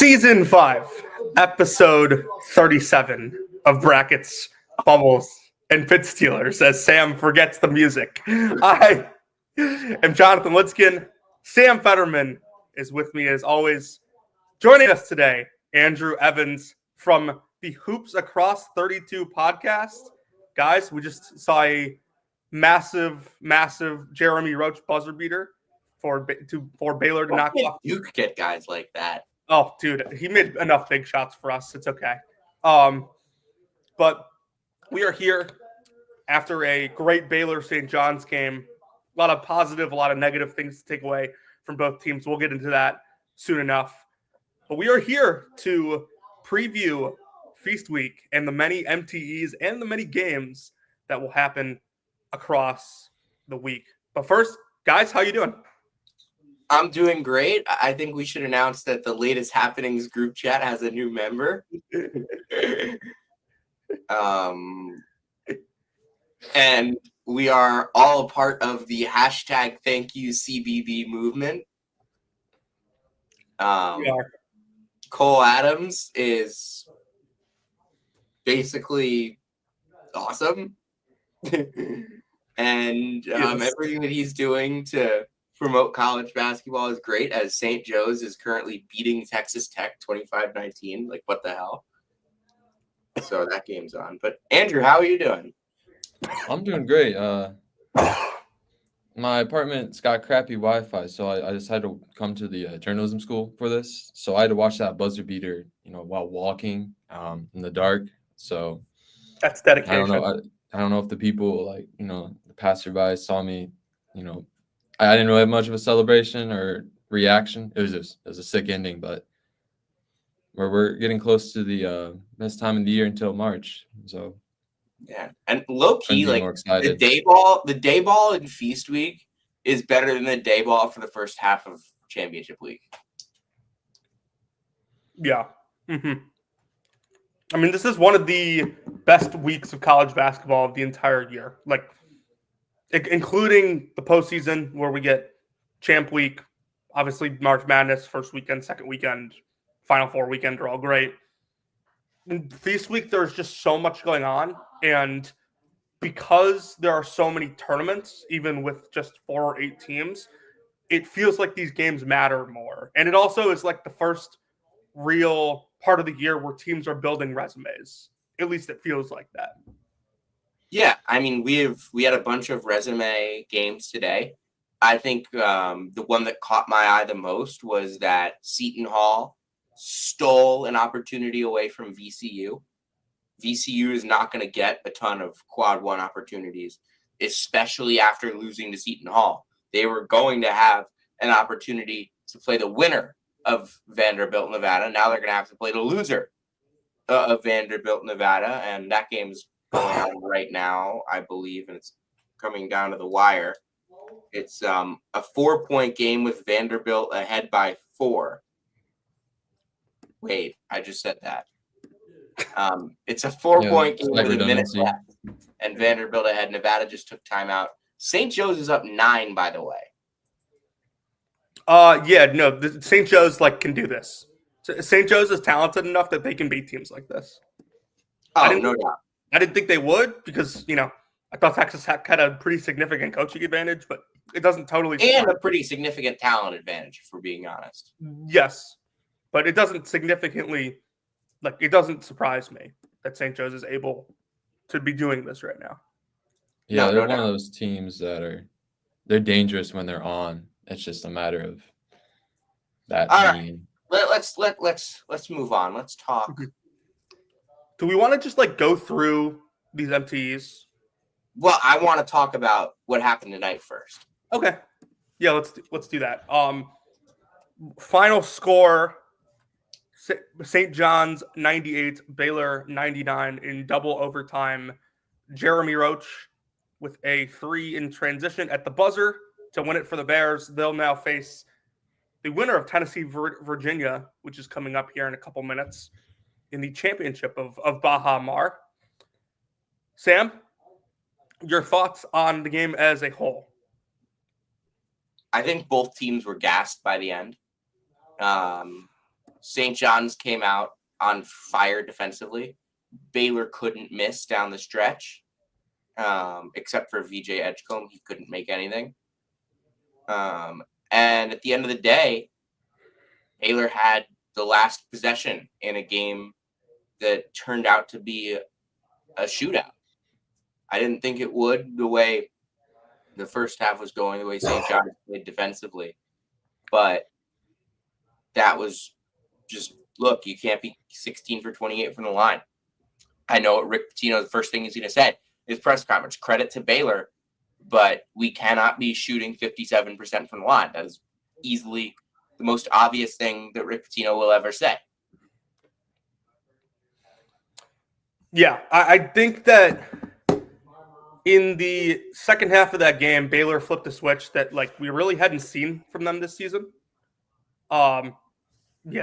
Season 5, episode 37 of Brackets, Bubbles, and Pit Steelers as Sam forgets the music. I am Jonathan Litzkin. Sam Fetterman is with me as always. Joining us today, Andrew Evans from the Hoops Across 32 podcast. Guys, we just saw a massive Jeremy Roach buzzer beater for Baylor to knock off. You could get guys like that. Oh, dude, he made enough big shots for us. It's okay. But we are here after a great Baylor-St. John's game. A lot of positive, a lot of negative things to take away from both teams. We'll get into that soon enough. But we are here to preview Feast Week and the many MTEs and the many games that will happen across the week. But first, guys, how you doing? I'm doing great. I think we should announce that the latest happenings group chat has a new member. And we are all a part of the hashtag Thank You CBB movement. Cole Adams is basically awesome. And everything that he's doing to promote college basketball is great, as St. Joe's is currently beating Texas Tech 25-19. Like, what the hell? So that game's on. But Andrew, how are you doing? I'm doing great. My apartment's got crappy Wi-Fi, so I decided to come to the journalism school for this. So I had to watch that buzzer beater, while walking in the dark. So that's dedication. I don't know if the people, the passerby saw me. I didn't really have much of a celebration or reaction. It was a sick ending, but we're getting close to the best time of the year until March. So yeah, and low key, like the day ball in Feast Week is better than the day ball for the first half of Championship Week. Yeah. Mm-hmm. I mean, this is one of the best weeks of college basketball of the entire year. Like, including the postseason where we get Champ Week, obviously March Madness, first weekend, second weekend, Final Four weekend are all great. In Feast Week, there's just so much going on. And because there are so many tournaments, even with just 4 or 8 teams, it feels like these games matter more. And it also is like the first real part of the year where teams are building resumes. At least it feels like that. Yeah, I mean, we had a bunch of resume games today. I think the one that caught my eye the most was that Seton Hall stole an opportunity away from VCU. VCU is not going to get a ton of quad one opportunities, especially after losing to Seton Hall. They were going to have an opportunity to play the winner of Vanderbilt, Nevada. Now they're going to have to play the loser of Vanderbilt, Nevada, and that game's going on right now, I believe, and it's coming down to the wire. It's a 4-point game with Vanderbilt ahead by 4. Wait, I just said that. It's a 4-point game with a minute left, and Vanderbilt ahead. Nevada just took timeout. St. Joe's is up 9, by the way. St. Joe's can do this. St. Joe's is talented enough that they can beat teams like this. Oh, no doubt. I didn't think they would because, I thought Texas Tech had a pretty significant coaching advantage, but it doesn't totally. And a pretty significant talent advantage, if we're being honest. Yes, but it doesn't significantly, it doesn't surprise me that St. Joe's is able to be doing this right now. Yeah, they're one of those teams that they're dangerous when they're on. It's just a matter of that. All right, let's move on. Let's talk. Do we want to just go through these MTEs? Well, I want to talk about what happened tonight first. Okay. Yeah, let's do that. Final score: St. John's 98, Baylor 99 in double overtime. Jeremy Roach with a 3 in transition at the buzzer to win it for the Bears. They'll now face the winner of Tennessee, Virginia, which is coming up here in a couple minutes in the championship of Baha Mar. Sam, your thoughts on the game as a whole? I think both teams were gassed by the end. St. John's came out on fire defensively. Baylor couldn't miss down the stretch, except for VJ Edgecombe. He couldn't make anything. And at the end of the day, Baylor had the last possession in a game that turned out to be a shootout. I didn't think it would, the way the first half was going, the way St. John's played defensively. But that was just, look, you can't be 16 for 28 from the line. I know what Rick Pitino, the first thing he's going to say is press conference, credit to Baylor, but we cannot be shooting 57% from the line. That is easily the most obvious thing that Rick Pitino will ever say. Yeah, I think that in the second half of that game, Baylor flipped a switch that like we really hadn't seen from them this season. Yeah,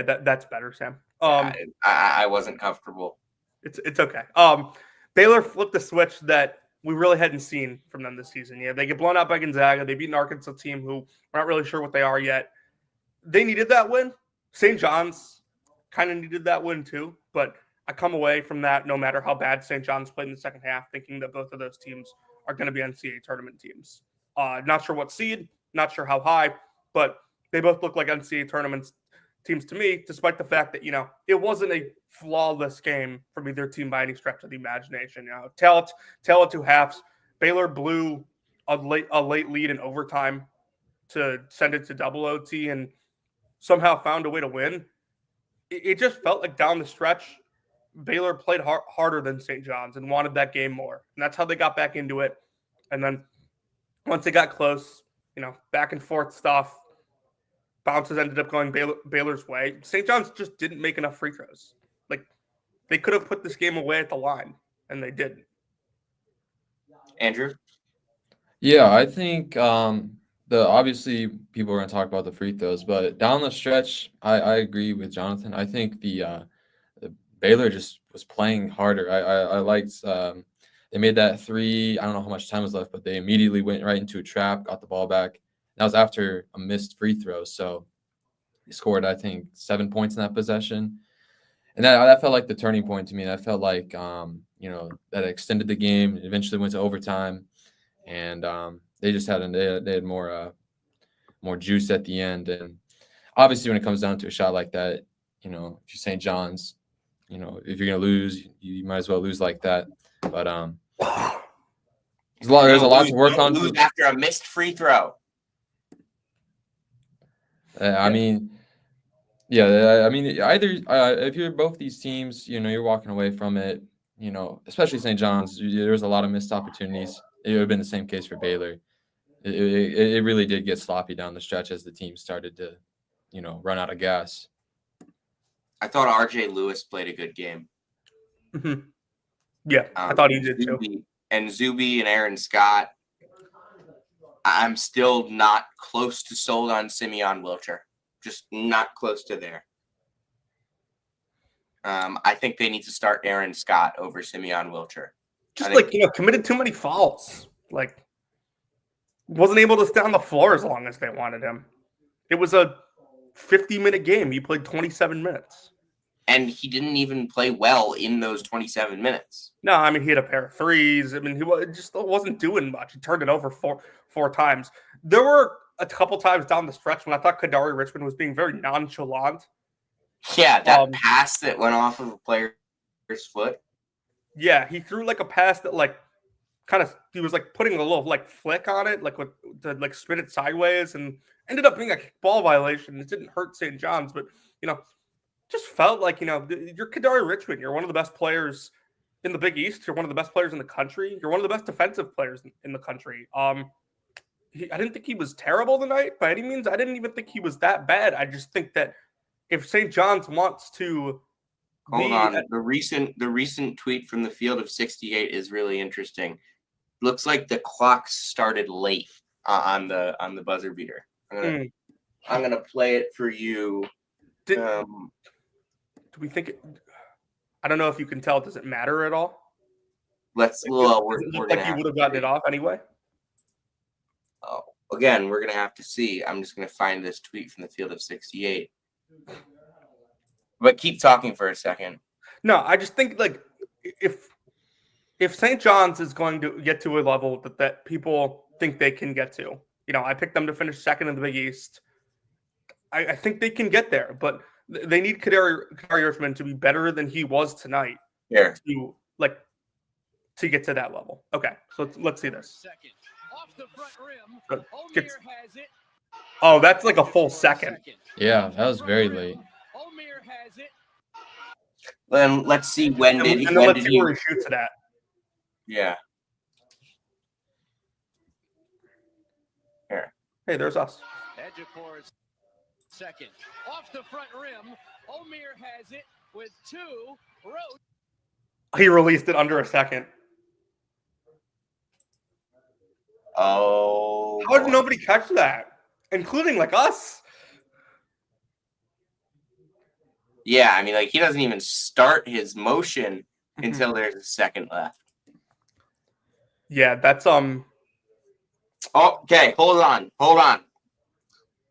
that's better, Sam. I wasn't comfortable. It's okay. Baylor flipped a switch that we really hadn't seen from them this season. Yeah, they get blown out by Gonzaga. They beat an Arkansas team who we're not really sure what they are yet. They needed that win. St. John's kind of needed that win too, but I come away from that, no matter how bad St. John's played in the second half, thinking that both of those teams are going to be NCAA tournament teams. Not sure what seed, not sure how high, but they both look like NCAA tournament teams to me, despite the fact that, it wasn't a flawless game from either team by any stretch of the imagination. Tail at two halves. Baylor blew a late lead in overtime to send it to double OT and somehow found a way to win. It just felt like down the stretch, Baylor played harder than St. John's and wanted that game more. And that's how they got back into it. And then once they got close, back and forth stuff, bounces ended up going Baylor's way. St. John's just didn't make enough free throws. Like, they could have put this game away at the line, and they didn't. Andrew? Yeah, I think obviously people are going to talk about the free throws, but down the stretch, I agree with Jonathan. I think the Baylor just was playing harder. I liked they made that three. I don't know how much time was left, but they immediately went right into a trap, got the ball back. That was after a missed free throw. So he scored, I think, 7 points in that possession. And that felt like the turning point to me. That felt like, that extended the game. It eventually went to overtime. And they just had more juice at the end. And obviously when it comes down to a shot like that, if you're St. John's, if you're going to lose, you might as well lose like that. But there's a lot to work on. Lose after a missed free throw. Either if you're both these teams, you're walking away from it, especially St. John's, there was a lot of missed opportunities. It would have been the same case for Baylor. It really did get sloppy down the stretch as the team started to, run out of gas. I thought RJ Lewis played a good game. Mm-hmm. Yeah, I thought he did too. And Zuby and Aaron Scott. I'm still not close to sold on Simeon Wilcher. Just not close to there. I think they need to start Aaron Scott over Simeon Wilcher. Committed too many fouls. Wasn't able to stay on the floor as long as they wanted him. It was a 50-minute game. He played 27 minutes. And he didn't even play well in those 27 minutes. No, he hit a pair of threes. He just wasn't doing much. He turned it over four times. There were a couple times down the stretch when I thought Kadari Richmond was being very nonchalant. Yeah, that pass that went off of a player's foot. Yeah, he threw a pass that he was putting a little flick on it, to spin it sideways, and ended up being a ball violation. It didn't hurt St. John's, but just felt like, you're Kadari Richmond. You're one of the best players in the Big East. You're one of the best players in the country. You're one of the best defensive players in the country. I didn't think he was terrible tonight by any means. I didn't even think he was that bad. I just think that if St. John's wants to Hold on. The recent tweet from the Field of 68 is really interesting. Looks like the clock started late on the buzzer beater. I'm gonna play it for you. Do we think I don't know if you can tell. Does it matter at all? We're like you would have gotten it off anyway. Oh, again, we're gonna have to see. I'm just gonna find this tweet from the Field of 68. But keep talking for a second. No, I just think like if St. John's is going to get to a level that people think they can get to, I picked them to finish second in the Big East. I think they can get there, but they need Kadari Hirschman to be better than he was tonight Here. to get to that level. Okay, so let's see this. Second. Off the front rim. Has it. Oh, that's like a full second. Yeah, that was very late. Omer has it. Then let's see when did where he shoots it at. Yeah. Here. Hey, there's us. Ejiofor second. Off the front rim. Omer has it with 2. Roach. He released it under a second. Oh. How did nobody catch that? Including like us. Yeah, I mean, like he doesn't even start his motion until there's a second left. Yeah, that's Okay, hold on.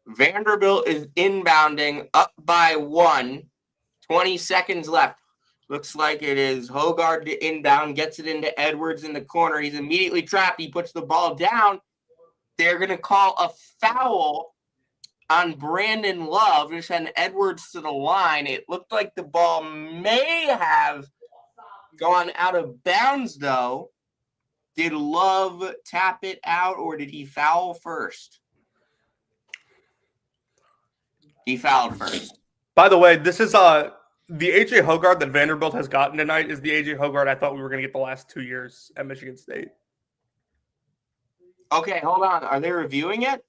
Vanderbilt is inbounding up by 1. 20 seconds left. Looks like it is Hogard to inbound, gets it into Edwards in the corner. He's immediately trapped. He puts the ball down. They're going to call a foul on Brandon Love. Just send Edwards to the line. It looked like the ball may have gone out of bounds, though. Did Love tap it out, or did he foul first? He fouled first. By the way, this is the AJ Hogard that Vanderbilt has gotten tonight is the AJ Hogard I thought we were going to get the last 2 years at Michigan State. Okay, hold on. Are they reviewing it?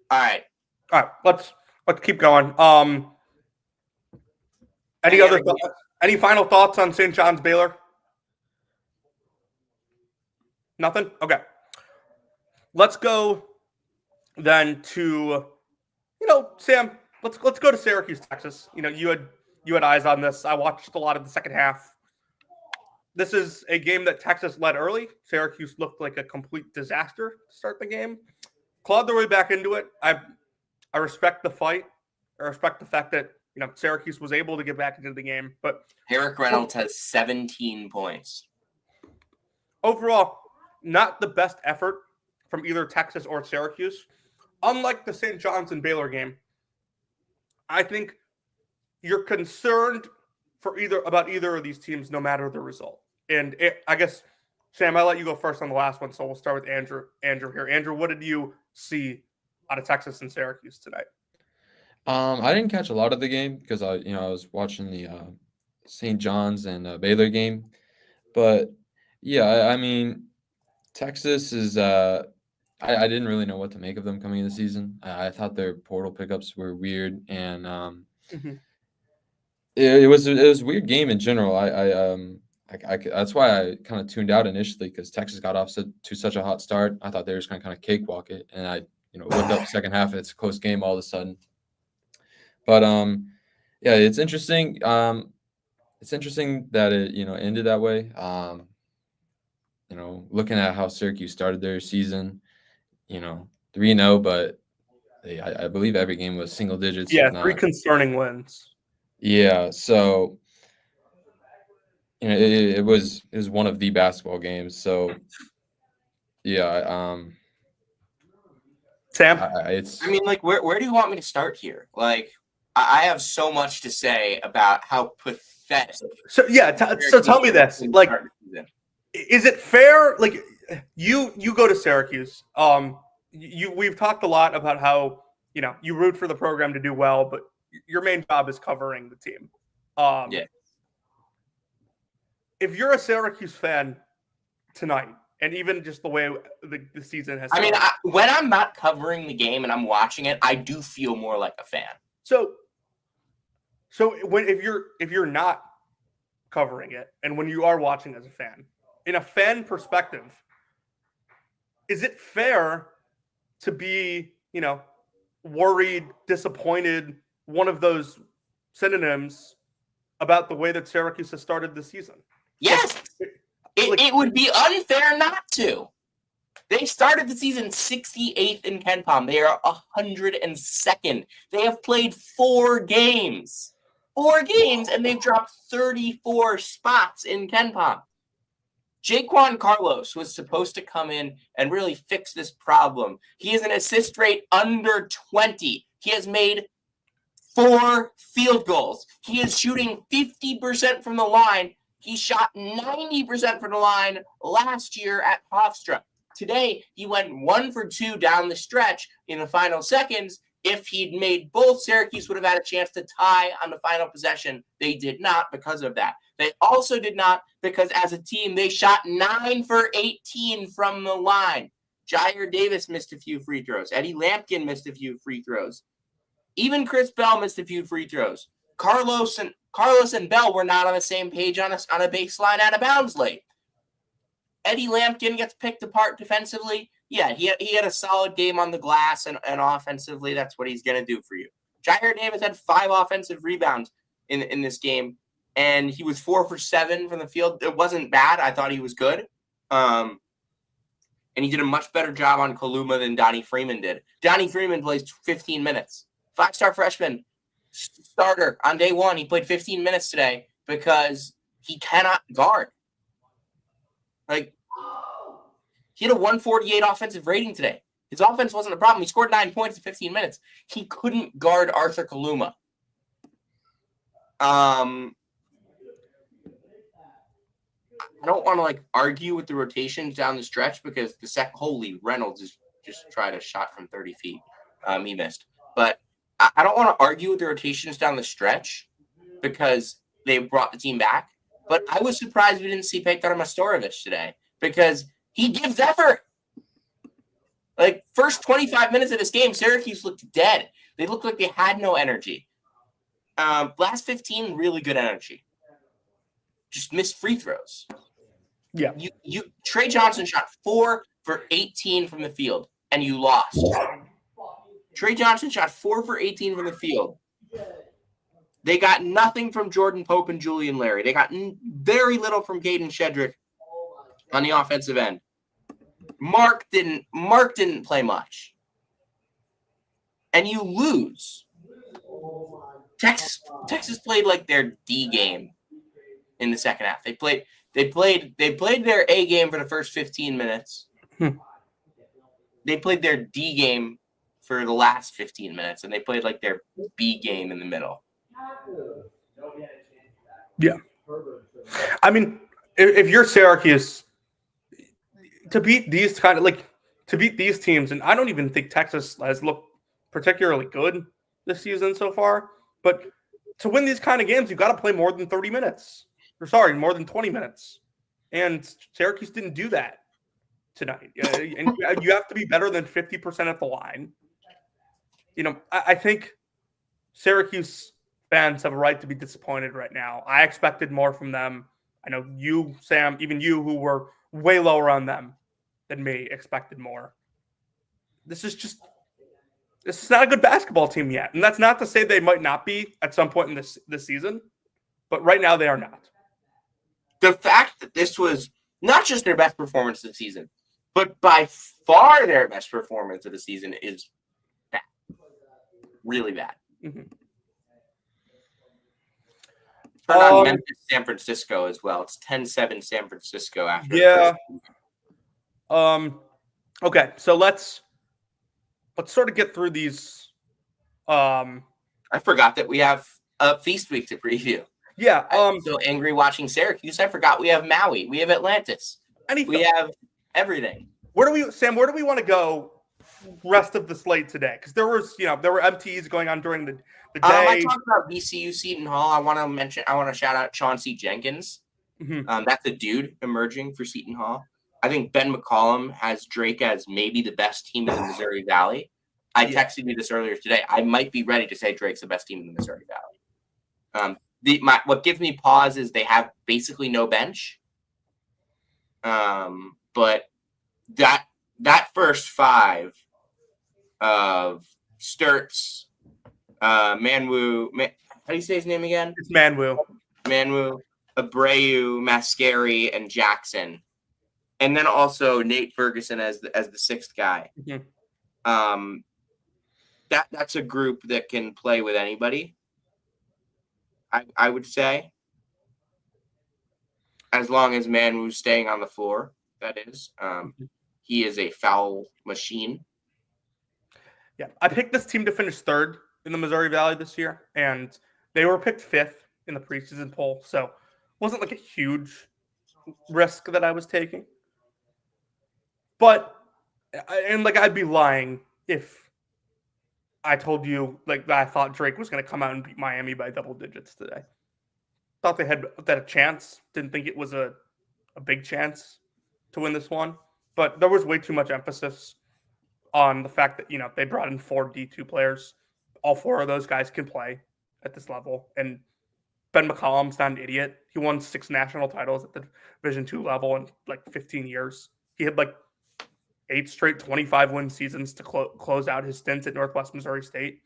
All right. Let's keep going. Any final thoughts on St. John's Baylor? Nothing? Okay. Let's go then to Sam, let's go to Syracuse, Texas. You had eyes on this. I watched a lot of the second half. This is a game that Texas led early. Syracuse looked like a complete disaster to start the game. Clawed their way back into it. I respect the fight. I respect the fact that Syracuse was able to get back into the game. But Eric Reynolds has 17 points. Overall, not the best effort from either Texas or Syracuse. Unlike the St. John's and Baylor game, I think you're concerned about either of these teams, no matter the result. And I guess, Sam, I'll let you go first on the last one, so we'll start with Andrew here. Andrew, what did you see out of Texas and Syracuse tonight? I didn't catch a lot of the game because I was watching the St. John's and Baylor game, but yeah, I mean, Texas is. I didn't really know what to make of them coming into the season. I thought their portal pickups were weird, and it was a weird game in general. That's why I kind of tuned out initially, because Texas got off to such a hot start. I thought they were just going to kind of cakewalk it, and I looked up the second half, and it's a close game all of a sudden. But yeah, it's interesting. It's interesting that it ended that way. Looking at how Syracuse started their season, 3-0, but I believe every game was single digits. Yeah, 3 concerning wins. Yeah, so it was one of the basketball games. So yeah, Sam, where do you want me to start here? Like, I have so much to say about how pathetic. So yeah, so tell me this. Like, is it fair? Like, you go to Syracuse. We've talked a lot about how you root for the program to do well, but your main job is covering the team. Yeah. If you're a Syracuse fan tonight, and even just the way the season has started, when I'm not covering the game and I'm watching it, I do feel more like a fan. So if you're not covering it, and when you are watching as a fan, in a fan perspective, is it fair to be, worried, disappointed, one of those synonyms about the way that Syracuse has started the season? Yes. It would be unfair not to. They started the season 68th in KenPom. They are 102nd. They have played 4 games. 4 games, and they've dropped 34 spots in KenPom. Jaquan Carlos was supposed to come in and really fix this problem. He has an assist rate under 20. He has made 4 field goals. He is shooting 50% from the line. He shot 90% from the line last year at Hofstra. Today, he went 1 for 2 down the stretch in the final seconds. If he'd made both, Syracuse would have had a chance to tie on the final possession. They did not because of that. They also did not because as a team, they shot 9 for 18 from the line. Jair Davis missed a few free throws. Eddie Lampkin missed a few free throws. Even Chris Bell missed a few free throws. Carlos and Bell were not on the same page on a baseline out of bounds late. Eddie Lampkin gets picked apart defensively. Yeah, he had a solid game on the glass, and offensively, that's what he's going to do for you. Jair Davis had 5 offensive rebounds in this game, and he was 4 for 7 from the field. It wasn't bad. I thought he was good. And he did a much better job on Kaluma than Donnie Freeman did. Donnie Freeman plays 15 minutes. 5-star freshman starter on day 1. He played 15 minutes today because he cannot guard. Like, he had a 148 offensive rating today. His offense wasn't a problem. He scored 9 points in 15 minutes. He couldn't guard Arthur Kaluma. I don't want to argue with the rotations down the stretch because holy Reynolds is just tried a shot from 30 feet. He missed. But I don't want to argue with the rotations down the stretch because they brought the team back. But I was surprised we didn't see Petar Mastorovich today because he gives effort. First 25 minutes of this game, Syracuse looked dead. They looked like they had no energy. Last 15, really good energy. Just missed free throws. Yeah. Trey Johnson shot 4 for 18 from the field, and you lost. Trey Johnson shot 4 for 18 from the field. They got nothing from Jordan Pope and Julian Larry. They got very little from Caden Shedrick on the offensive end. Mark didn't play much. And you lose. Texas played like their D game in the second half. They played their A game for the first 15 minutes. They played their D game for the last 15 minutes, and they played like their B game in the middle. Yeah. I mean, if you're Syracuse, to beat these teams, and I don't even think Texas has looked particularly good this season so far, but to win these kind of games, you've got to play more than 30 minutes. More than 20 minutes. And Syracuse didn't do that tonight. And you have to be better than 50% at the line. I think Syracuse fans have a right to be disappointed right now. I expected more from them. I know you, Sam, even you who were way lower on them than me, expected more. This is not a good basketball team yet. And that's not to say they might not be at some point in this season, but right now they are not. The fact that this was not just their best performance of the season, but by far their best performance of the season is bad. Really bad. Mm-hmm. Turn on Memphis, San Francisco as well. It's 10-7 San Francisco after. Yeah. Okay, so let's sort of get through these. I forgot that we have a feast week to preview. Yeah. I'm so angry watching Syracuse. I forgot we have Maui. We have Atlantis. We have everything. Where do we want to go rest of the slate today? Because there were MTs going on during the day. I talked about VCU Seton Hall. I want to shout out Chauncey Jenkins. Mm-hmm. That's a dude emerging for Seton Hall. I think Ben McCollum has Drake as maybe the best team in the Missouri Valley. I texted you this earlier today. I might be ready to say Drake's the best team in the Missouri Valley. What gives me pause is they have basically no bench. But that first 5 of Sturts, Manwu, how do you say his name again? It's Manwu, Abreu, Mascari, and Jackson and then also Nate Ferguson as the sixth guy. Mhm. That's a group that can play with anybody. I would say, as long as Manu's staying on the floor, that is. He is a foul machine. Yeah, I picked this team to finish third in the Missouri Valley this year, and they were picked fifth in the preseason poll, so it wasn't like a huge risk that I was taking. But I'd be lying if I told you like that I thought Drake was going to come out and beat Miami by double digits today. Thought they had a chance. Didn't think it was a big chance to win this one, but there was way too much emphasis on the fact that they brought in 4 D2 players. All 4 of those guys can play at this level, and Ben McCollum's not an idiot. He won 6 national titles at the Division II level in like 15 years. He had like 8 straight 25-win seasons to close out his stint at Northwest Missouri State.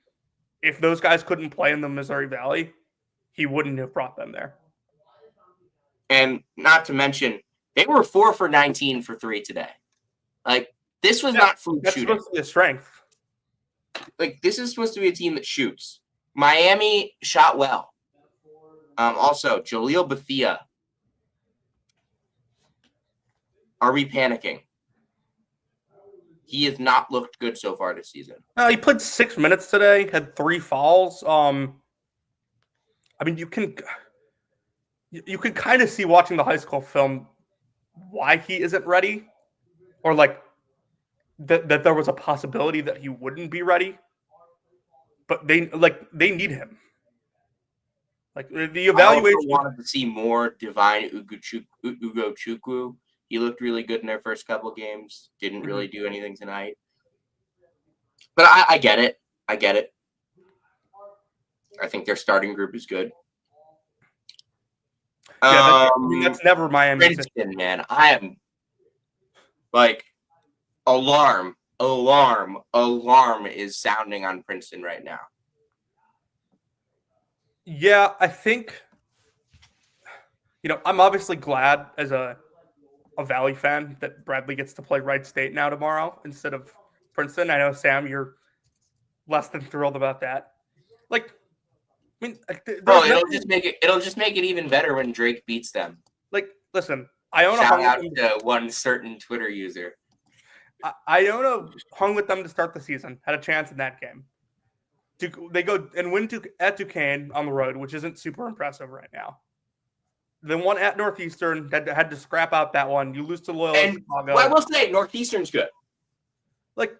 If those guys couldn't play in the Missouri Valley, he wouldn't have brought them there. And not to mention, they were 4 for 19 for 3 today. Like, this was not food That's shooting. supposed to be a strength. Like, this is supposed to be a team that shoots. Miami shot well. Also, Jaleel Bethia. Are we panicking? He has not looked good so far this season. He played 6 minutes today, had 3 fouls. I mean, you can kind of see watching the high school film why he isn't ready, or like that there was a possibility that he wouldn't be ready. But they need him. Like the evaluation. I also wanted to see more Divine Ugochukwu. He looked really good in their first couple games. Didn't really do anything tonight. But I get it. I get it. I think their starting group is good. Yeah, that's never Miami's. Princeton, man. I am like alarm is sounding on Princeton right now. Yeah, I think I'm obviously glad as a Valley fan that Bradley gets to play Wright State now tomorrow instead of Princeton. I know, Sam, you're less than thrilled about that. Like, I mean, it'll just make it even better when Drake beats them. Like, listen, Iona shout out to one certain Twitter user. Iona hung with them to start the season, had a chance in that game. They go and win at Duquesne on the road, which isn't super impressive right now. Then one at Northeastern, had to scrap out that one. You lose to Loyola Chicago. Well, I will say Northeastern's good. Like,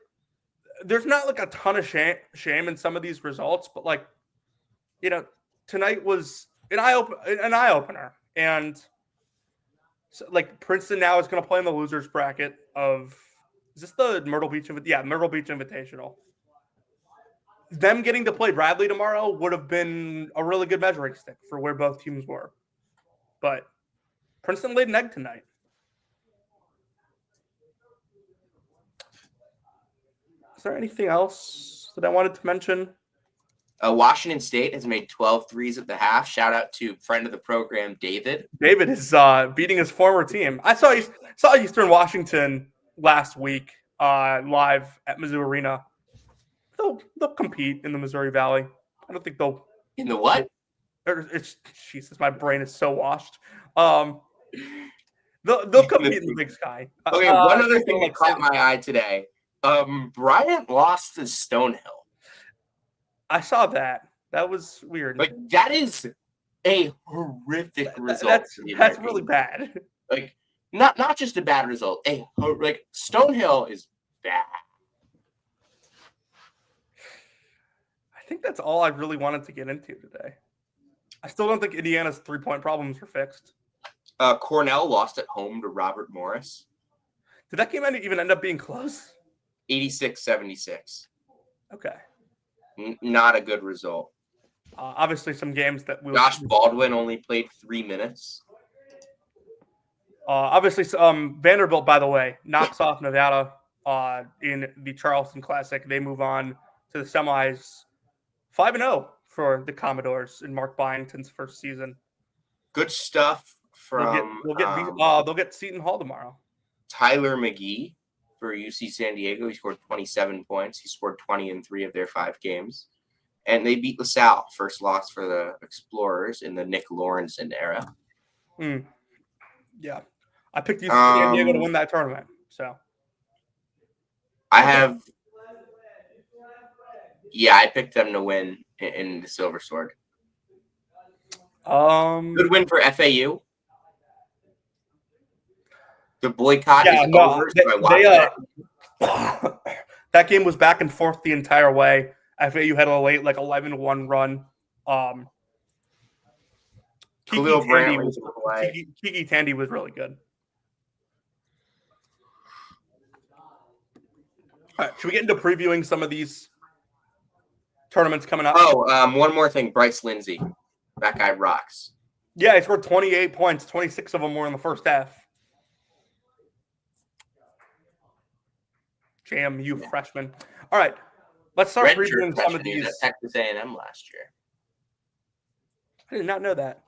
there's not like a ton of shame in some of these results, but like, tonight was an eye opener, and so, like, Princeton now is going to play in the losers bracket of. Is this the Myrtle Beach? Yeah, Myrtle Beach Invitational. Them getting to play Bradley tomorrow would have been a really good measuring stick for where both teams were. But Princeton laid an egg tonight. Is there anything else that I wanted to mention? Washington State has made 12 threes at the half. Shout out to friend of the program, David. David is beating his former team. I saw Eastern Washington last week live at Mizzou Arena. They'll compete in the Missouri Valley. I don't think they'll. In the what? Jesus, my brain is so washed. They'll compete in the Big Sky. Okay, one other thing that caught my eye today. Bryant lost to Stonehill. I saw that. That was weird. Like, that is a horrific result. That's really bad. Like, not just a bad result. Stonehill is bad. I think that's all I really wanted to get into today. I still don't think Indiana's 3-point problems are fixed. Cornell lost at home to Robert Morris. Did that game even end up being close? 86-76. Okay. Not a good result. Obviously, some games that Josh Baldwin only played 3 minutes. Obviously, Vanderbilt, by the way, knocks off Nevada in the Charleston Classic. They move on to the semis, 5-0 for the Commodores in Mark Byington's first season. Good stuff from. They'll get Seton Hall tomorrow. Tyler McGee for UC San Diego. He scored 27 points. He scored 20 in 3 of their 5 games. And they beat LaSalle, first loss for the Explorers in the Nick Lawrenson era. Yeah. I picked UC San Diego to win that tournament. So I picked them to win in the Silver Sword. Good win for FAU. The boycott is over, so I watched it. That game was back and forth the entire way. FAU had a late 11-1 run. Kiki Tandy was really good. All right, should we get into previewing some of these tournaments coming up? One more thing. Bryce Lindsey. That guy rocks. Yeah, he scored 28 points. 26 of them were in the first half. JMU freshman. All right, let's start previewing some of these. At Texas A&M last year. I did not know that.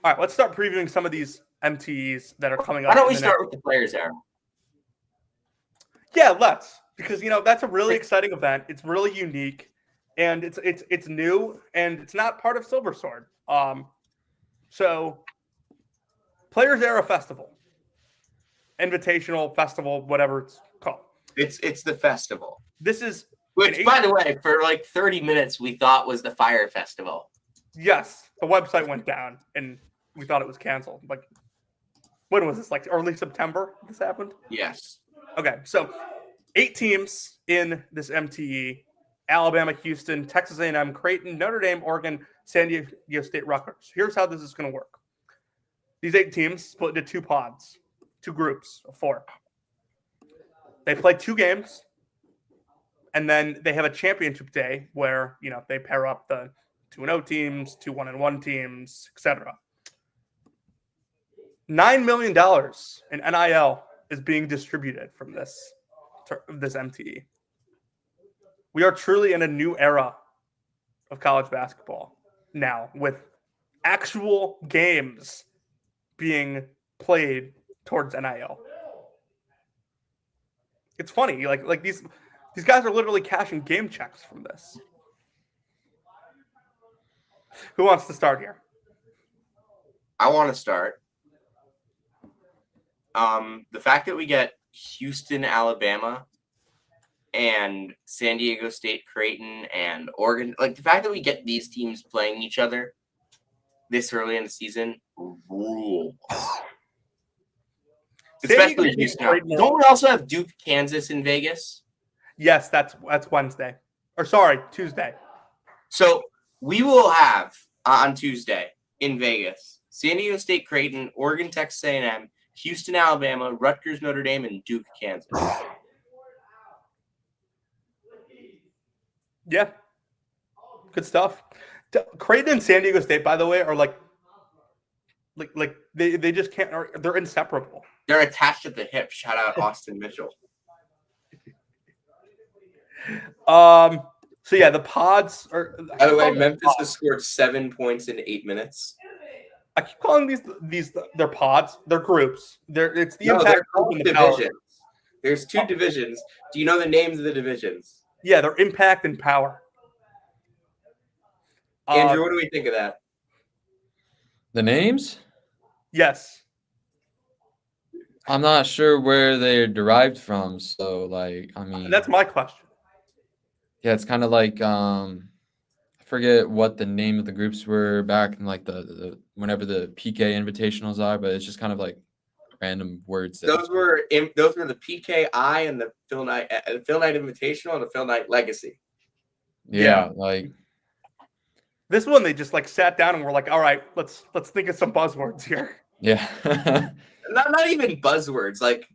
All right, let's start previewing some of these MTEs that are coming up. Why don't we start with the Players Era? Yeah, let's, because that's a really exciting event. It's really unique, and it's new, and it's not part of Silver Sword. So Players Era Festival, Invitational Festival, whatever it's called. It's the festival. This is which, by the way, for 30 minutes we thought was the Fire Festival. Yes, the website went down, and we thought it was canceled. When was this? Early September this happened? Yes. Okay, so 8 teams in this MTE: Alabama, Houston, Texas A&M, Creighton, Notre Dame, Oregon, San Diego State, Rutgers. Here's how this is going to work. These 8 teams split into 2 pods, 2 groups of 4. They play 2 games, and then they have a championship day where they pair up the 2-0 teams, 2 1-1 teams, etc. $9 million in NIL is being distributed from this MTE. We are truly in a new era of college basketball now, with actual games being played towards NIL. It's funny, these guys are literally cashing game checks from this. Who wants to start here? I want to start. The fact that we get Houston, Alabama, and San Diego State, Creighton, and Oregon, the fact that we get these teams playing each other this early in the season rules. Especially Houston. Don't we also have Duke, Kansas in Vegas? Yes, that's Wednesday. Or sorry, Tuesday. So we will have on Tuesday in Vegas San Diego State, Creighton, Oregon, Texas A&M, Houston, Alabama, Rutgers, Notre Dame, and Duke, Kansas. Yeah. Good stuff. Creighton and San Diego State, by the way, are they just can't. They're inseparable. They're attached at the hip. Shout out Austin Mitchell. So yeah, the pods are. By the way, Memphis has scored 7 points in 8 minutes. I keep calling these they're pods. They're groups. It's the impact they're called divisions. There's 2 divisions. Do you know the names of the divisions? Yeah, they're impact and power. Andrew, what do we think of that? The names? Yes. I'm not sure where they're derived from. So, that's my question. Yeah, it's kind of I forget what the name of the groups were back in the whenever the PK invitationals are, but it's just kind of random words. Those were the PKI and the Phil Knight Invitational and the Phil Knight Legacy. Yeah. This one, they just sat down and were like, all right, let's think of some buzzwords here. Yeah. not even buzzwords, the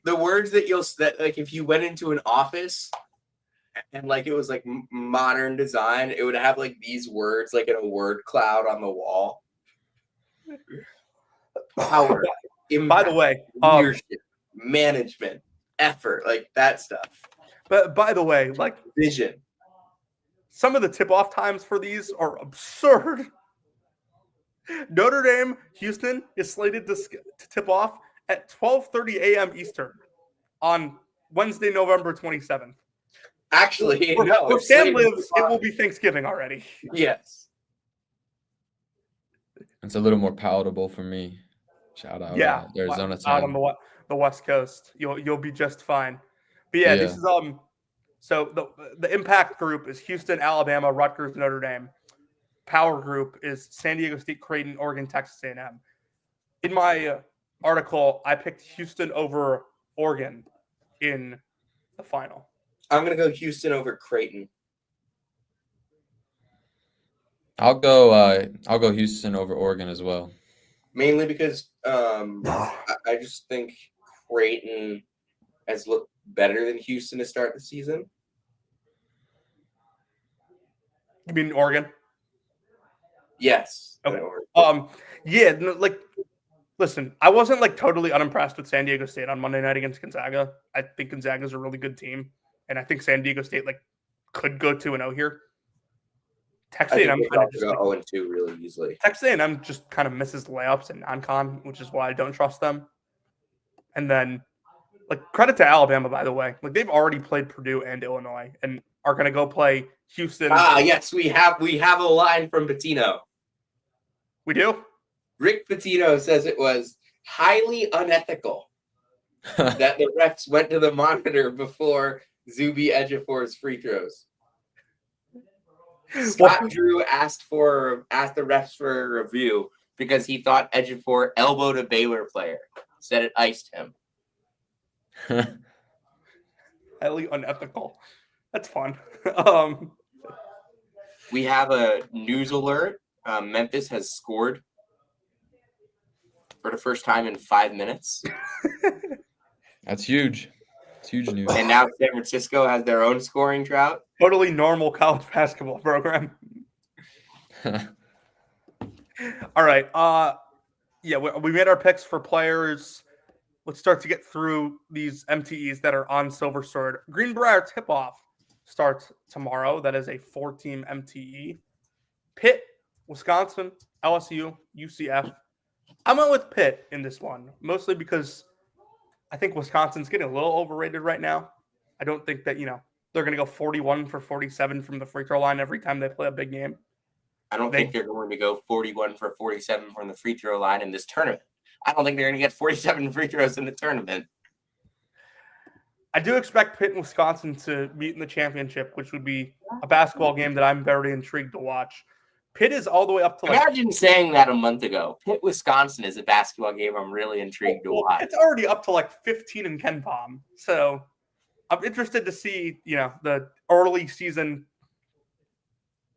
words that if you went into an office and it was modern design, it would have these words in a word cloud on the wall. Power, impact, by the way, leadership, management, effort, that stuff. But by the way, vision. Some of the tip-off times for these are absurd. Notre Dame, Houston is slated to tip off at 12:30 a.m. Eastern on Wednesday, November 27th. Actually, Where, no. where it's Sam slated lives, to it will be Thanksgiving already. Yes. It's a little more palatable for me. Shout out Yeah, Arizona out on time. the West Coast, you'll be just fine. But yeah, this Yeah. is So the impact group is Houston, Alabama, Rutgers, Notre Dame. Power group is San Diego State, Creighton, Oregon, Texas A&M. In my article, I picked Houston over Oregon in the final. I'm going to go Houston over Creighton. I'll go Houston over Oregon as well. Mainly because I just think Creighton has looked better than Houston to start the season. You mean Oregon? Yes. Okay. Yeah, listen, I wasn't totally unimpressed with San Diego State on Monday night against Gonzaga. I think Gonzaga's a really good team, and I think San Diego State could go 2-0 here. Texas I A&M think kind of they just go 0-2 really easily. Texas A&M just kind of misses layups and non-con, which is why I don't trust them. And then, credit to Alabama, by the way. They've already played Purdue and Illinois, and are going to go play Houston. Yes, we have a line from Pitino. We do? Rick Pitino says it was highly unethical that the refs went to the monitor before Zuby Ejiofor's free throws. Scott Drew asked the refs for a review because he thought Ejiofor elbowed a Baylor player. Said it iced him. Highly unethical. That's fun. We have a news alert. Memphis has scored for the first time in 5 minutes. That's huge. It's huge news. And now San Francisco has their own scoring drought. Totally normal college basketball program. All right. Yeah, we made our picks for players. Let's start to get through these MTEs that are on Silver Sword. Greenbrier tip-off starts tomorrow. That is a 4-team MTE. Pitt, Wisconsin, LSU, UCF. I went with Pitt in this one, mostly because I think Wisconsin's getting a little overrated right now. I don't think that, they're going to go 41 for 47 from the free throw line every time they play a big game. I don't think they're going to go 41 for 47 from the free throw line in this tournament. I don't think they're going to get 47 free throws in the tournament. I do expect Pitt and Wisconsin to meet in the championship, which would be a basketball game that I'm very intrigued to watch. Pitt is all the way up to Imagine saying that a month ago. Pitt, Wisconsin is a basketball game I'm really intrigued to watch. It's already up to 15 in Ken Palm. So I'm interested to see, the early season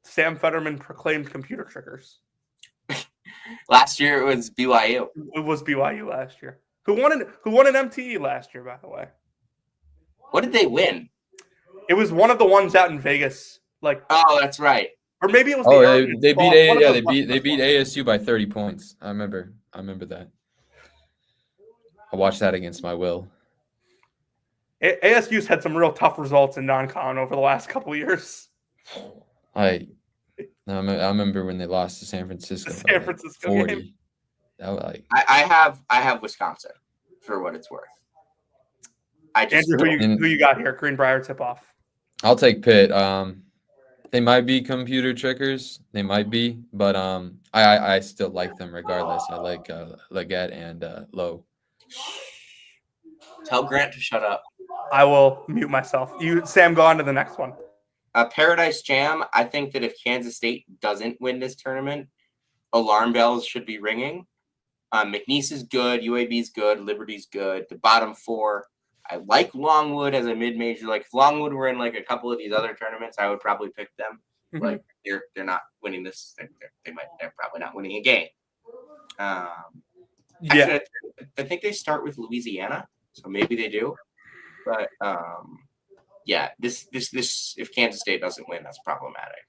Sam Fetterman proclaimed computer trickers. Last year it was BYU. It was BYU last year. Who won an MTE last year, by the way? What did they win? It was one of the ones out in Vegas. Oh, that's right. Or maybe it was they beat ASU by 30 points. I remember that. I watched that against my will. ASU's had some real tough results in non-con over the last couple of years. I remember when they lost to San Francisco. The San Francisco 40. game. That was I have Wisconsin for what it's worth. Andrew, who you got here? Greenbrier tip-off. I'll take Pitt. They might be computer trickers. They might be, but I still like them regardless. I like Leggett and Lowe. Tell Grant to shut up. I will mute myself. Sam, go on to the next one. Paradise Jam. I think that if Kansas State doesn't win this tournament, alarm bells should be ringing. McNeese is good. UAB is good. Liberty's good. The bottom four. I like Longwood as a mid-major. If Longwood were in a couple of these other tournaments, I would probably pick them. Mm-hmm. They're not winning this. They're probably not winning a game. Actually, I think they start with Louisiana, so maybe they do. But yeah, this if Kansas State doesn't win, that's problematic.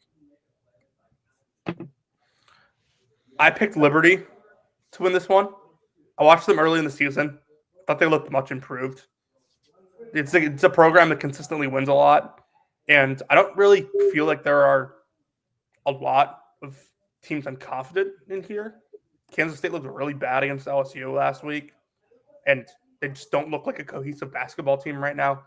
I picked Liberty to win this one. I watched them early in the season. Thought they looked much improved. It's a program that consistently wins a lot, and I don't really feel like there are a lot of teams I'm confident in here. Kansas State looked really bad against LSU last week, and they just don't look like a cohesive basketball team right now.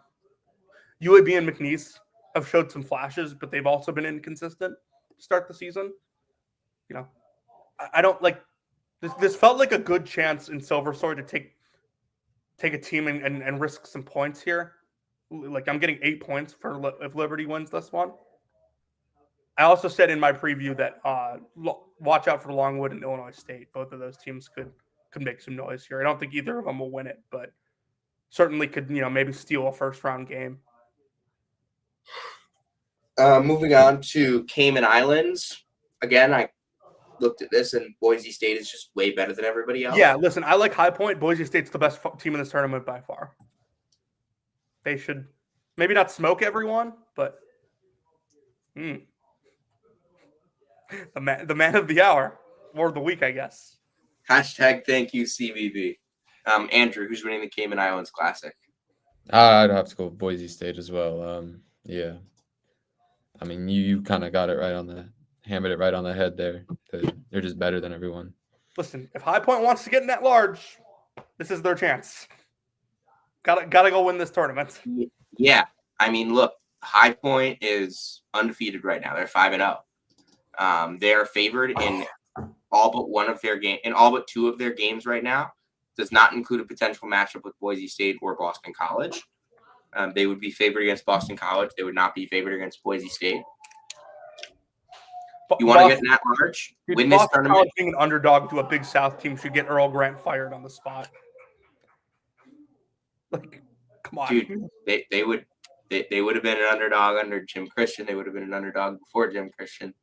UAB and McNeese have showed some flashes, but they've also been inconsistent to start the season. You know, I don't like this. This felt like a good chance in Silver Sword to take a team and risk some points here. Like I'm getting 8 points for if Liberty wins this one. I also said in my preview that watch out for Longwood and Illinois State. Both of those teams could make some noise here. I don't think either of them will win it, but certainly could maybe steal a first round game. Moving on to Cayman Islands. Again, I looked at this, and Boise State is just way better than everybody else. Yeah, listen, I like High Point. Boise State's the best team in this tournament by far. They should maybe not smoke everyone, but the man of the hour or the week, I guess. Hashtag thank you, CBB. Andrew, who's winning the Cayman Islands Classic? I'd have to go with Boise State as well. Yeah. I mean, you kind of got it hammered it right on the head there. They're just better than everyone. Listen, if High Point wants to get in that large, this is their chance. Gotta go win this tournament. Yeah. I mean, look, High Point is undefeated right now. They're 5-0. They are favored in all but one of their game in all but two of their games right now. Does not include a potential matchup with Boise State or Boston College. They would be favored against Boston College. They would not be favored against Boise State. You want to get in that large? Win this Boston tournament? College being an underdog to a Big South team should get Earl Grant fired on the spot. Like, come on, dude. They would have been an underdog under Jim Christian. They would have been an underdog before Jim Christian.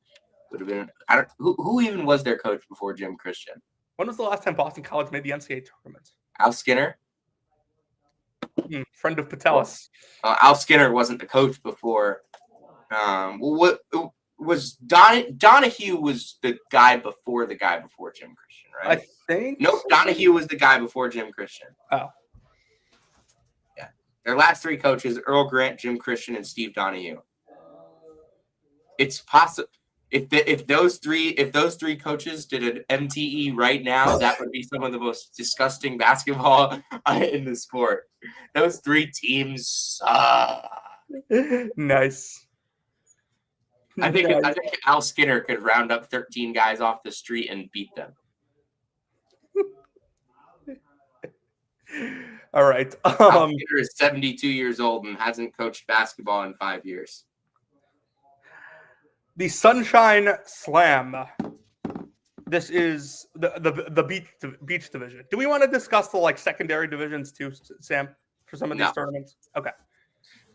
Would have been. Who even was their coach before Jim Christian? When was the last time Boston College made the NCAA tournament? Al Skinner. Friend of Patelis. Al Skinner wasn't the coach before. What was Donahue was the guy before Jim Christian, right? I think. Nope, Donahue was the guy before Jim Christian. Oh. Yeah. Their last three coaches: Earl Grant, Jim Christian, and Steve Donahue. It's possible. If those three coaches did an MTE right now, that would be some of the most disgusting basketball in the sport. Those three teams suck. Nice. I think Al Skinner could round up 13 guys off the street and beat them. All right. Al Skinner is 72 years old and hasn't coached basketball in 5 years. The Sunshine Slam. This is the beach division. Do we want to discuss the secondary divisions too, Sam, for some of these tournaments? Okay.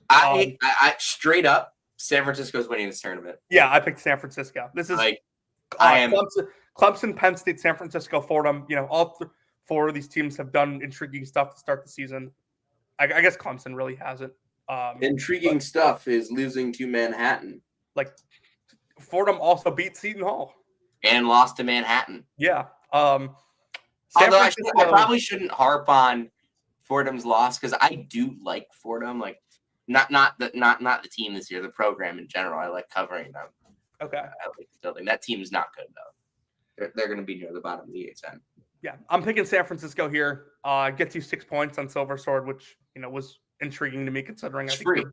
I straight up, San Francisco's winning this tournament. Yeah, I picked San Francisco. This is Clemson, Penn State, San Francisco, Fordham. All four of these teams have done intriguing stuff to start the season. I guess Clemson really hasn't. Intriguing stuff is losing to Manhattan. Fordham also beat Seton Hall and lost to Manhattan. Yeah. Although I probably shouldn't harp on Fordham's loss because I do like Fordham. Not the team this year, the program in general. I like covering them. Okay. I like the building. That team is not good though. They're going to be near the bottom of the A10. Yeah, I'm picking San Francisco here. Gets you 6 points on Silver Sword, which was intriguing to me considering I think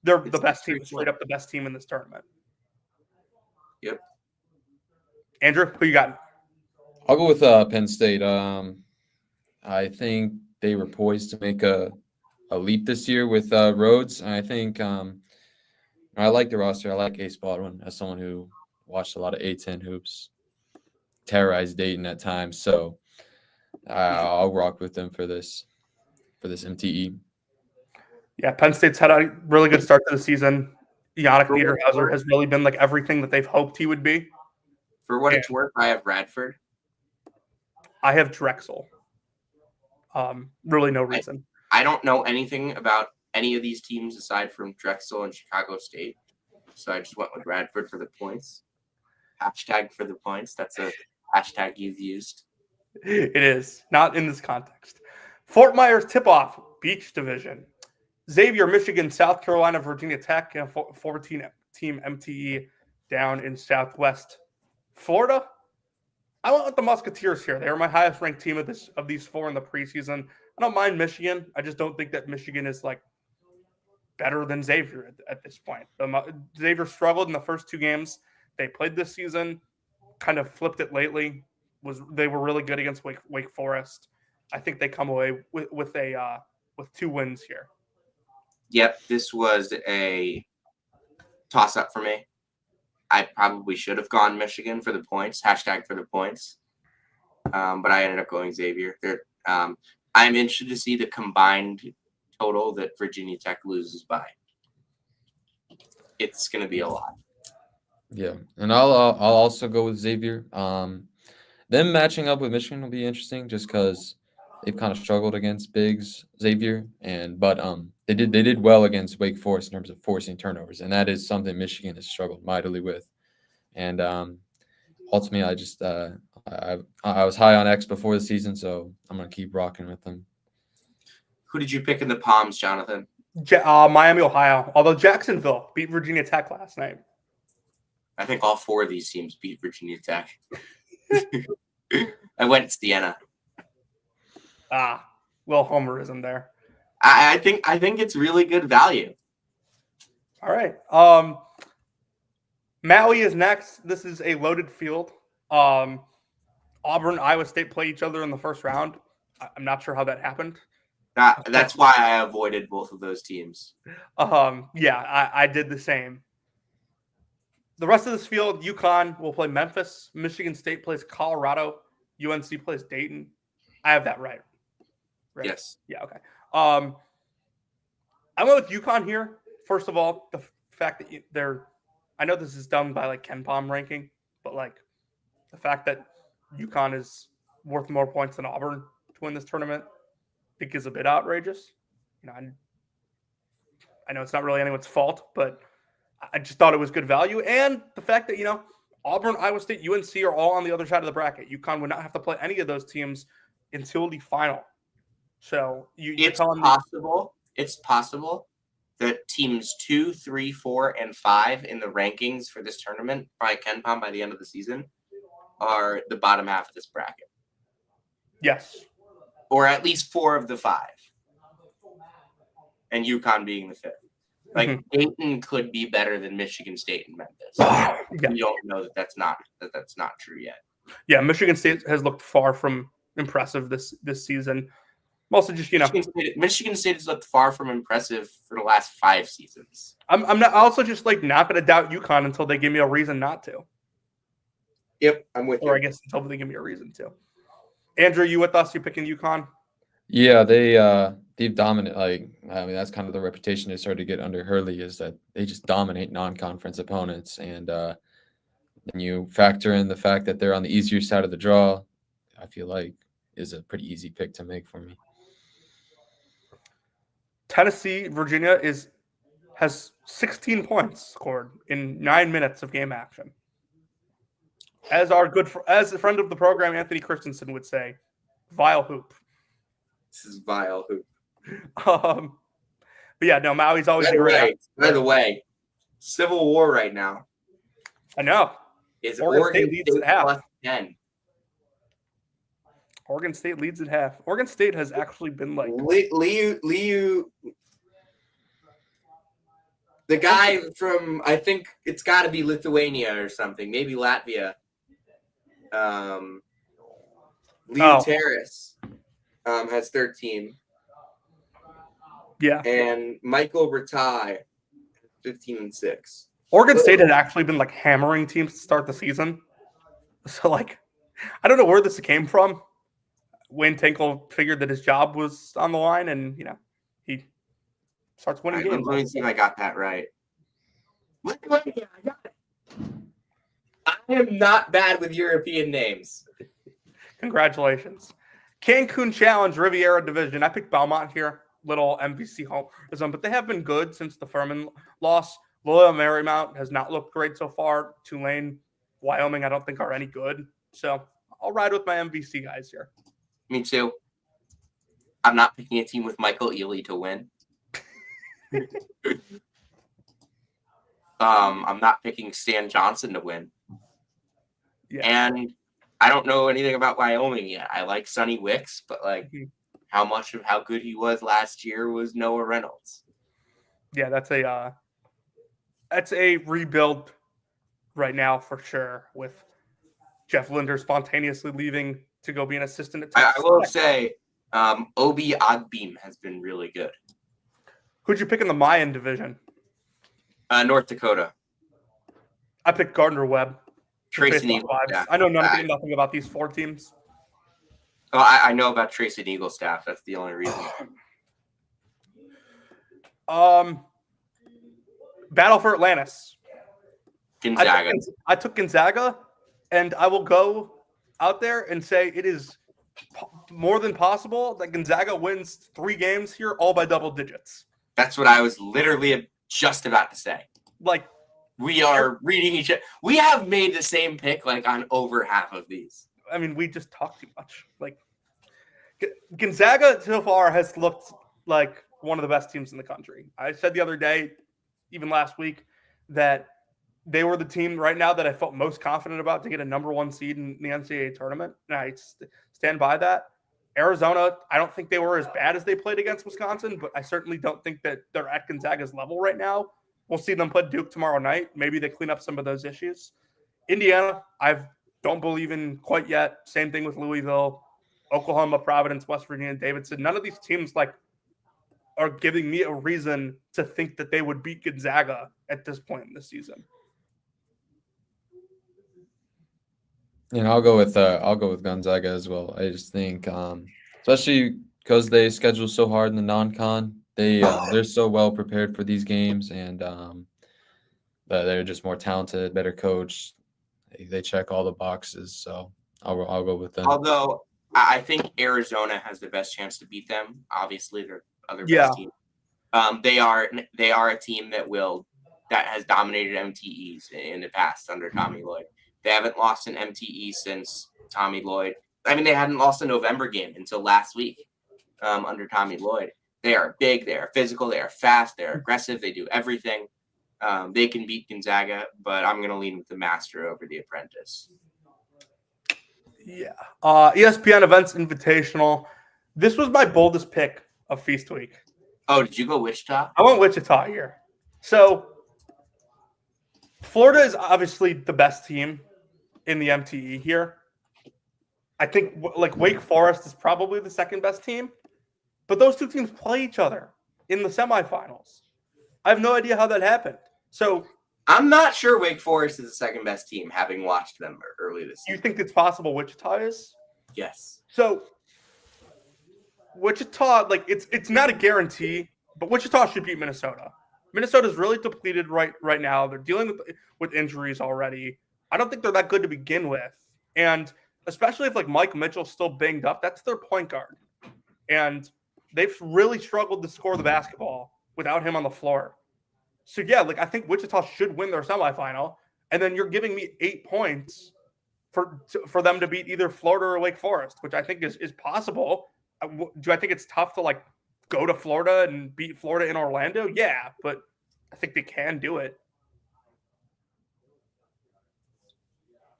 they're the best team, straight up the best team in this tournament. Yep. Andrew, who you got? I'll go with Penn State. I think they were poised to make a leap this year with Rhodes. And I think I like the roster. I like Ace Baldwin as someone who watched a lot of A10 hoops, terrorized Dayton at times. So I'll rock with them for this MTE. Yeah, Penn State's had a really good start to the season. Yannick Niederhauser has really been everything that they've hoped he would be. For what it's worth, I have Radford. I have Drexel. Really no reason. I don't know anything about any of these teams aside from Drexel and Chicago State. So I just went with Radford for the points. Hashtag for the points. That's a hashtag you've used. It is. Not in this context. Fort Myers tip-off, Beach Division. Xavier, Michigan, South Carolina, Virginia Tech, and 14-team MTE down in Southwest Florida. I went with the Musketeers here. They were my highest ranked team of these four in the preseason. I don't mind Michigan. I just don't think that Michigan is like better than Xavier at this point. Xavier struggled in the first two games they played this season, kind of flipped it lately. They were really good against Wake Forest. I think they come away with 2 wins here. Yep, this was a toss-up for me. I probably should have gone Michigan for the points, # for the points. But I ended up going Xavier. I'm interested to see the combined total that Virginia Tech loses by. It's going to be a lot. Yeah, and I'll also go with Xavier. Them matching up with Michigan will be interesting, just because they've kind of struggled against Biggs, Xavier, but they did well against Wake Forest in terms of forcing turnovers, and that is something Michigan has struggled mightily with. And ultimately, I just I was high on X before the season, so I'm gonna keep rocking with them. Who did you pick in the Palms, Jonathan? Miami, Ohio. Although Jacksonville beat Virginia Tech last night. I think all 4 of these teams beat Virginia Tech. I went Siena. Little homerism there. I think it's really good value. All right. Maui is next. This is a loaded field. Auburn, Iowa State play each other in the first round. I'm not sure how that happened. That's why I avoided both of those teams. Yeah, I did the same. The rest of this field, UConn will play Memphis. Michigan State plays Colorado. UNC plays Dayton. I have that right. Yes. Yeah, okay. I went with UConn here. First of all, the fact that they're – I know this is done by, like, KenPom ranking, but, like, the fact that UConn is worth more points than Auburn to win this tournament, I think is a bit outrageous. You know, I know it's not really anyone's fault, but I just thought it was good value. And the fact that, you know, Auburn, Iowa State, UNC are all on the other side of the bracket. UConn would not have to play any of those teams until the final. So It's possible that teams 2, 3, 4, and 5 in the rankings for this tournament by KenPom by the end of the season are the bottom half of this bracket. Yes. Or at least 4 of the 5. And UConn being the 5th. Like, Dayton could be better than Michigan State and Memphis. Yeah. We don't know that's not true yet. Yeah, Michigan State has looked far from impressive this season. Also, just, you know, Michigan State has looked far from impressive for the last 5 seasons. I'm not also just like not going to doubt UConn until they give me a reason not to. Yep, I'm with you. Or I guess until they give me a reason to. Andrew, you with us? You picking UConn? Yeah, they've dominated. Like, I mean, that's kind of the reputation they started to get under Hurley, is that they just dominate non-conference opponents. And then you factor in the fact that they're on the easier side of the draw, I feel like is a pretty easy pick to make for me. Tennessee, Virginia has 16 points scored in 9 minutes of game action. As as a friend of the program, Anthony Christensen would say, vile hoop. This is vile hoop. But yeah, no, Maui's always great. By the way, Civil War right now. I know. Is Oregon State leads at half. plus 10. Oregon State leads at half. Oregon State has actually been like Liu, the guy from, I think it's got to be Lithuania or something, maybe Latvia. Leo Terrace has 13. Yeah. And Michael Ratai, 15-6. Oregon State had actually been like hammering teams to start the season. So like, I don't know where this came from. Wayne Tinkle figured that his job was on the line, and you know he starts winning games. Let me see if I got that right. I got it. I am not bad with European names. Congratulations. Cancun Challenge Riviera Division. I picked Belmont here. Little MVC home, but they have been good since the Furman loss. Loyola Marymount has not looked great so far. Tulane, Wyoming, I don't think are any good. So I'll ride with my MVC guys here. Me too. I'm not picking a team with Michael Ealy to win. I'm not picking Stan Johnson to win. Yeah. And I don't know anything about Wyoming yet. I like Sonny Wicks, but like how much of how good he was last year was Noah Reynolds. Yeah, that's a rebuild right now for sure, with Jeff Linder spontaneously leaving to go be an assistant at I Texas will Tech. say, Obi Ogbeam has been really good. Who'd you pick in the Mayan division? North Dakota. I picked Gardner Webb. Trace and Eagle. Yeah. I know nothing about these 4 teams. Oh, I know about Trace and Eagle staff. That's the only reason. Battle for Atlantis. Gonzaga. I took Gonzaga, and I will go out there and say it is more than possible that Gonzaga wins 3 games here, all by double digits. That's what I was literally just about to say. Like, we are reading each other. We have made the same pick like on over half of these. I mean, we just talk too much. Like, Gonzaga so far has looked like one of the best teams in the country. I said the other day, even last week, that they were the team right now that I felt most confident about to get a number 1 seed in the NCAA tournament. And I stand by that. Arizona, I don't think they were as bad as they played against Wisconsin, but I certainly don't think that they're at Gonzaga's level right now. We'll see them play Duke tomorrow night. Maybe they clean up some of those issues. Indiana, I don't believe in quite yet. Same thing with Louisville, Oklahoma, Providence, West Virginia, and Davidson. None of these teams are giving me a reason to think that they would beat Gonzaga at this point in the season. I'll go with Gonzaga as well. I just think, especially because they schedule so hard in the non-con, they're so well prepared for these games, and they're just more talented, better coached. They check all the boxes, so I'll go with them. Although I think Arizona has the best chance to beat them. Obviously, they're other best team. They are a team that has dominated MTEs in the past under Tommy Lloyd. They haven't lost an MTE since Tommy Lloyd. I mean, they hadn't lost a November game until last week under Tommy Lloyd. They are big. They are physical. They are fast. They're aggressive. They do everything. They can beat Gonzaga, but I'm going to lean with the Master over the Apprentice. Yeah. ESPN Events Invitational. This was my boldest pick of Feast Week. Oh, did you go Wichita? I went Wichita here. So Florida is obviously the best team in the MTE here. I think Wake Forest is probably the second best team, but those 2 teams play each other in the semifinals. I have no idea how that happened. So I'm not sure Wake Forest is the second best team, having watched them early this season. You think it's possible Wichita is? Yes. So Wichita, it's not a guarantee, but Wichita should beat Minnesota. Minnesota's really depleted right now. They're dealing with injuries already. I don't think they're that good to begin with. And especially if Mike Mitchell's still banged up, that's their point guard. And they've really struggled to score the basketball without him on the floor. So yeah, I think Wichita should win their semifinal. And then you're giving me 8 points for them to beat either Florida or Wake Forest, which I think is possible. Do I think it's tough to go to Florida and beat Florida in Orlando? Yeah, but I think they can do it.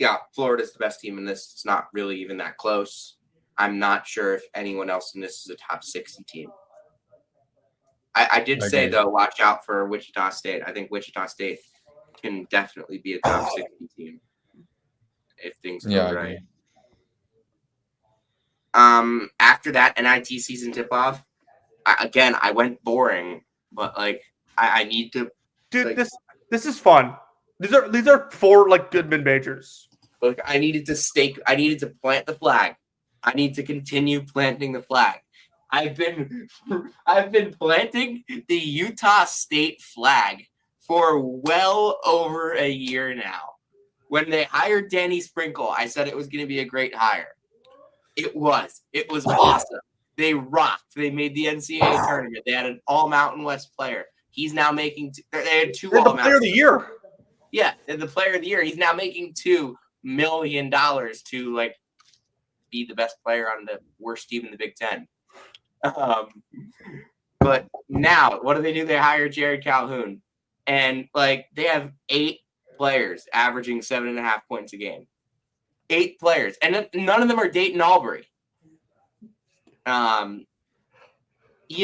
Yeah, Florida's the best team in this. It's not really even that close. I'm not sure if anyone else in this is a top 60 team. I did say, though, watch out for Wichita State. I think Wichita State can definitely be a top 60 team if things go right. After that NIT season tip-off, I went boring, but I need to. Dude, this is fun. These are 4 good mid-majors. I needed to plant the flag. I need to continue planting the flag. I've been planting the Utah State flag for well over a year now. When they hired Danny Sprinkle, I said it was going to be a great hire. It was awesome. They rocked. They made the NCAA tournament. They had an all Mountain West player. He's now making. They had 2 all Mountain. Player of the year. Yeah, the player of the year. He's now making $2 million to be the best player on the worst team in the Big Ten. But now, what do? They hire Jared Calhoun, and they have 8 players averaging 7.5 points a game. 8 players, and none of them are Dayton Albury. Ian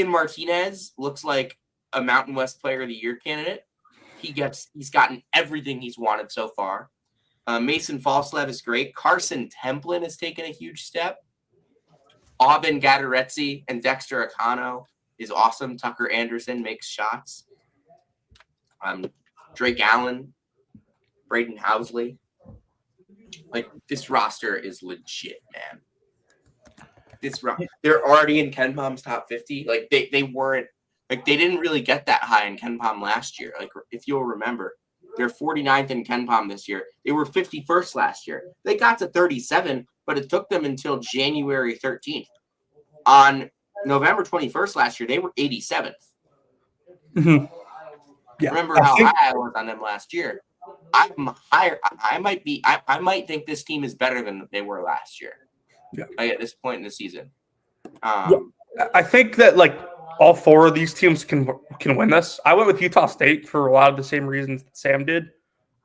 Martinez looks like a Mountain West Player of the Year candidate. He's gotten everything he's wanted so far. Mason Falslev is great. Carson Templin has taken a huge step. Aubin Gadarezzi and Dexter Acano is awesome. Tucker Anderson makes shots. Drake Allen, Braden Housley. Like, this roster is legit, man. They're already in Ken Palm's top 50. Like, they weren't, like, they didn't really get that high in Ken Palm last year. Like, if you'll remember, they're 49th in Ken Palm this year. They were 51st last year. They got to 37, but it took them until January 13th. On November 21st last year, they were 87th. Mm-hmm. Yeah. Remember how high I was on them last year? I'm higher. I might think this team is better than they were last year. Yeah. Like, at this point in the season. I think that like all 4 of these teams can win this. I went with Utah State for a lot of the same reasons that Sam did.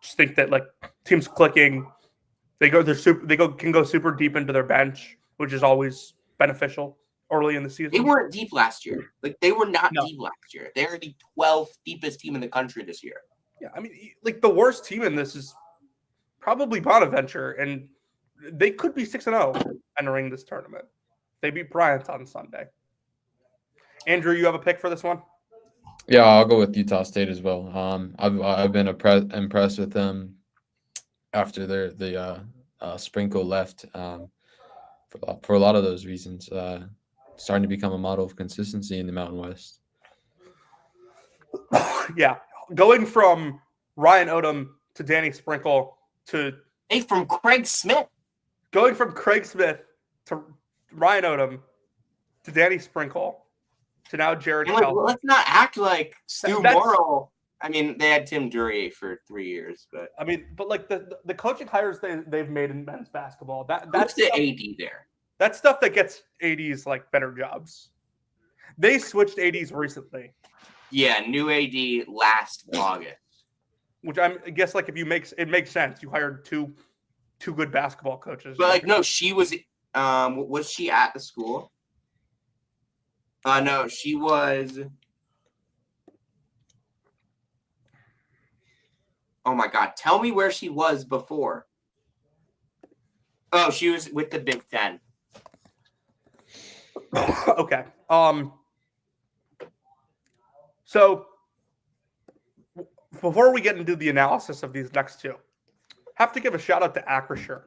Just think that like teams clicking, can go super deep into their bench, which is always beneficial early in the season. They weren't deep last year. Like, they were not deep last year. They're the 12th deepest team in the country this year. Yeah, I mean, like the worst team in this is probably Bonaventure, and they could be 6-0 entering this tournament. They beat Bryant on Sunday. Andrew, you have a pick for this one? Yeah, I'll go with Utah State as well. I've been impressed with them after the Sprinkle left for a lot of those reasons. Starting to become a model of consistency in the Mountain West. Yeah, going from Ryan Odom to Danny Sprinkle to from Craig Smith. Going from Craig Smith to Ryan Odom to Danny Sprinkle to now Jared Kelly. Let's not act like Stu Morrill. I mean, they had Tim Duryea for 3 years, but like the coaching hires they've made in men's basketball, that's the AD there. That's stuff that gets ADs like better jobs. They switched ADs recently. Yeah, new AD last August. Which I guess like if it makes sense. You hired two good basketball coaches. But like no, she was she at the school? No, she was. Oh my God! Tell me where she was before. Oh, she was with the Big Ten. Okay. So before we get into the analysis of these next two, have to give a shout out to Acrisure,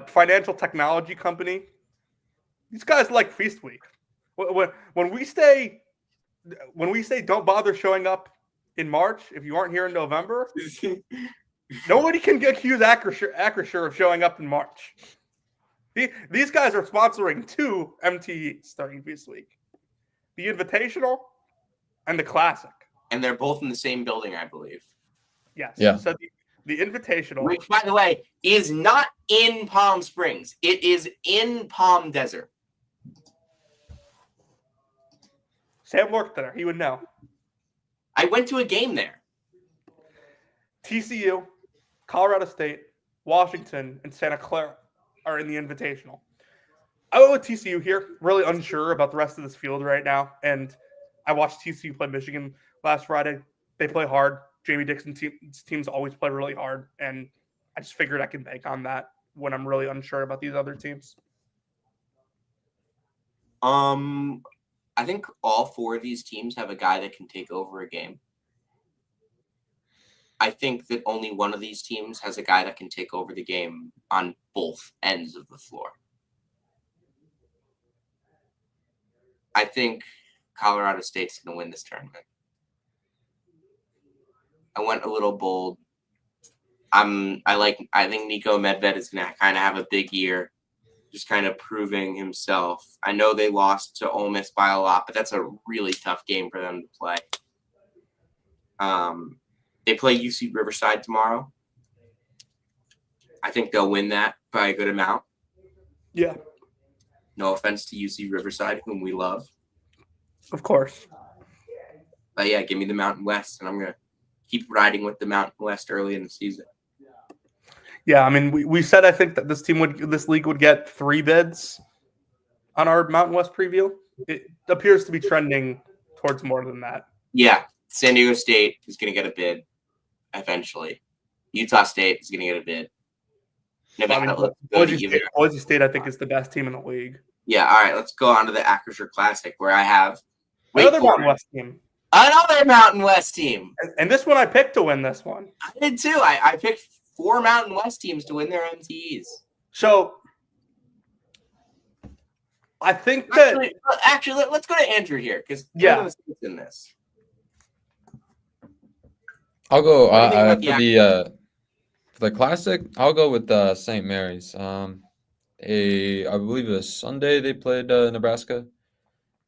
financial technology company. These guys like Feast Week. When we say don't bother showing up in March if you aren't here in November, nobody can accuse Acrisure of showing up in March. These guys are sponsoring 2 MTEs starting Feast Week, the Invitational and the Classic. And they're both in the same building, I believe. Yes. Yeah. So the Invitational, which, by the way, is not in Palm Springs. It is in Palm Desert. Sam worked there. He would know. I went to a game there. TCU, Colorado State, Washington, and Santa Clara are in the Invitational. I went with TCU here. Really unsure about the rest of this field right now. And I watched TCU play Michigan last Friday. They play hard. Jamie Dixon's teams always play really hard. And I just figured I can bank on that when I'm really unsure about these other teams. I think all 4 of these teams have a guy that can take over a game. I think that only one of these teams has a guy that can take over the game on both ends of the floor. I think Colorado State's going to win this tournament. I went a little bold. I think Nico Medved is going to kind of have a big year, just kind of proving himself. I know they lost to Ole Miss by a lot, but that's a really tough game for them to play. They play UC Riverside tomorrow. I think they'll win that by a good amount. Yeah. No offense to UC Riverside, whom we love. Of course. But yeah, give me the Mountain West, and I'm going to keep riding with the Mountain West early in the season. Yeah, I mean, we said I think that this league would get 3 bids on our Mountain West preview. It appears to be trending towards more than that. Yeah, San Diego State is going to get a bid eventually. Utah State is going to get a bid. Nevada looks good even. Boise State, I think, is the best team in the league. Yeah, all right, let's go on to the Acrisure Classic where I have Another Mountain West team. Another Mountain West team. And this one I picked to win this one. I did too. I picked 4 Mountain West teams to win their MTEs. So I think that actually let's go to Andrew here because in this. I'll go What do you think for the classic. I'll go with St. Mary's. I believe it was Sunday they played Nebraska.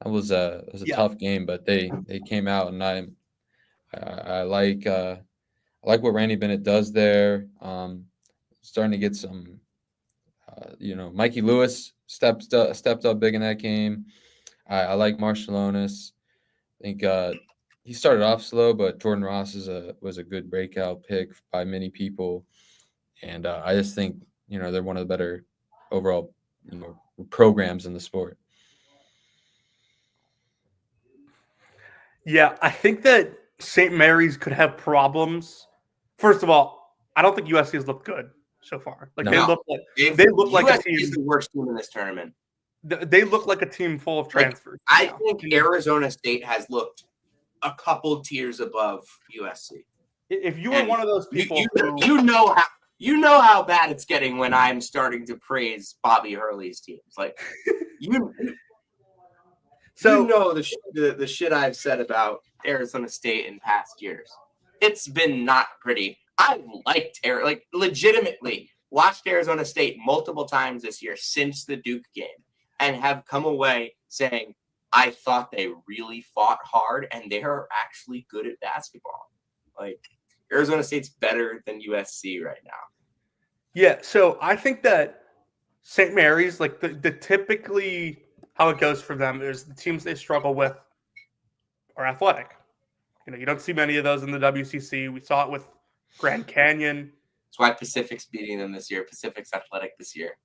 That was a tough game, but they came out, and I like what Randy Bennett does there. Starting to get some, Mikey Lewis stepped up big in that game. I like Marshallonis. I think he started off slow, but Jordan Ross was a good breakout pick by many people, and I just think they're one of the better overall programs in the sport. Yeah, I think that St. Mary's could have problems. First of all, I don't think USC has looked good so far. Like they look like a team. USC is the worst team in this tournament. They look like a team full of transfers. I think Arizona State has looked a couple tiers above USC. If you were one of those people, you know how bad it's getting when I'm starting to praise Bobby Hurley's teams. Like the shit I've said about Arizona State in past years. It's been not pretty. I've liked legitimately watched Arizona State multiple times this year since the Duke game and have come away saying, I thought they really fought hard and they are actually good at basketball. Like Arizona State's better than USC right now. Yeah, so I think that St. Mary's, like the typically how it goes for them is the teams they struggle with are athletic. You don't see many of those in the WCC. We saw it with Grand Canyon. That's why Pacific's beating them this year. Pacific's athletic this year.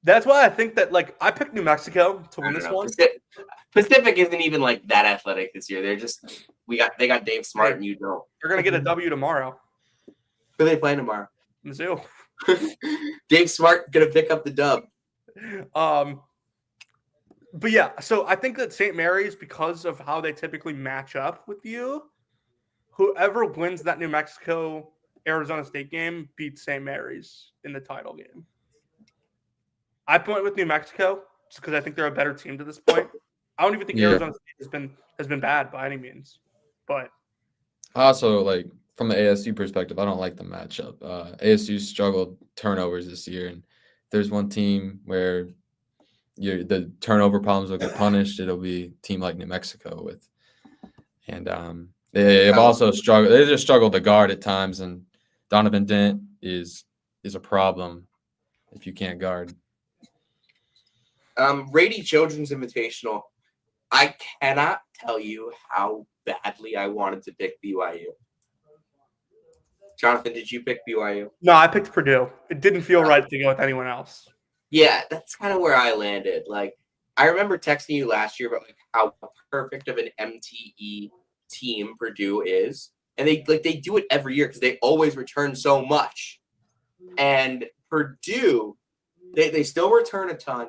That's why I think that, I picked New Mexico to win this one. Pacific isn't even, that athletic this year. They're just – they got Dave Smart and you don't. They're going to get a W tomorrow. Who are they playing tomorrow? Mizzou. Dave Smart going to pick up the dub. But yeah, so I think that St. Mary's, because of how they typically match up with you, whoever wins that New Mexico Arizona State game beats St. Mary's in the title game. I point with New Mexico just because I think they're a better team to this point. I don't even think Arizona State has been bad by any means, but also from the ASU perspective, I don't like the matchup. ASU struggled turnovers this year, and if there's one team where the turnover problems will get punished, it'll be a team like New Mexico they've also struggled. They just struggled to guard at times, and Donovan Dent is a problem if you can't guard. Rady Children's Invitational. I cannot tell you how badly I wanted to pick BYU. Jonathan, did you pick BYU? No, I picked Purdue. It didn't feel right to go with anyone else. Yeah, that's kind of where I landed. I remember texting you last year about how perfect of an MTE team Purdue is, and they do it every year because they always return so much. And Purdue, they still return a ton.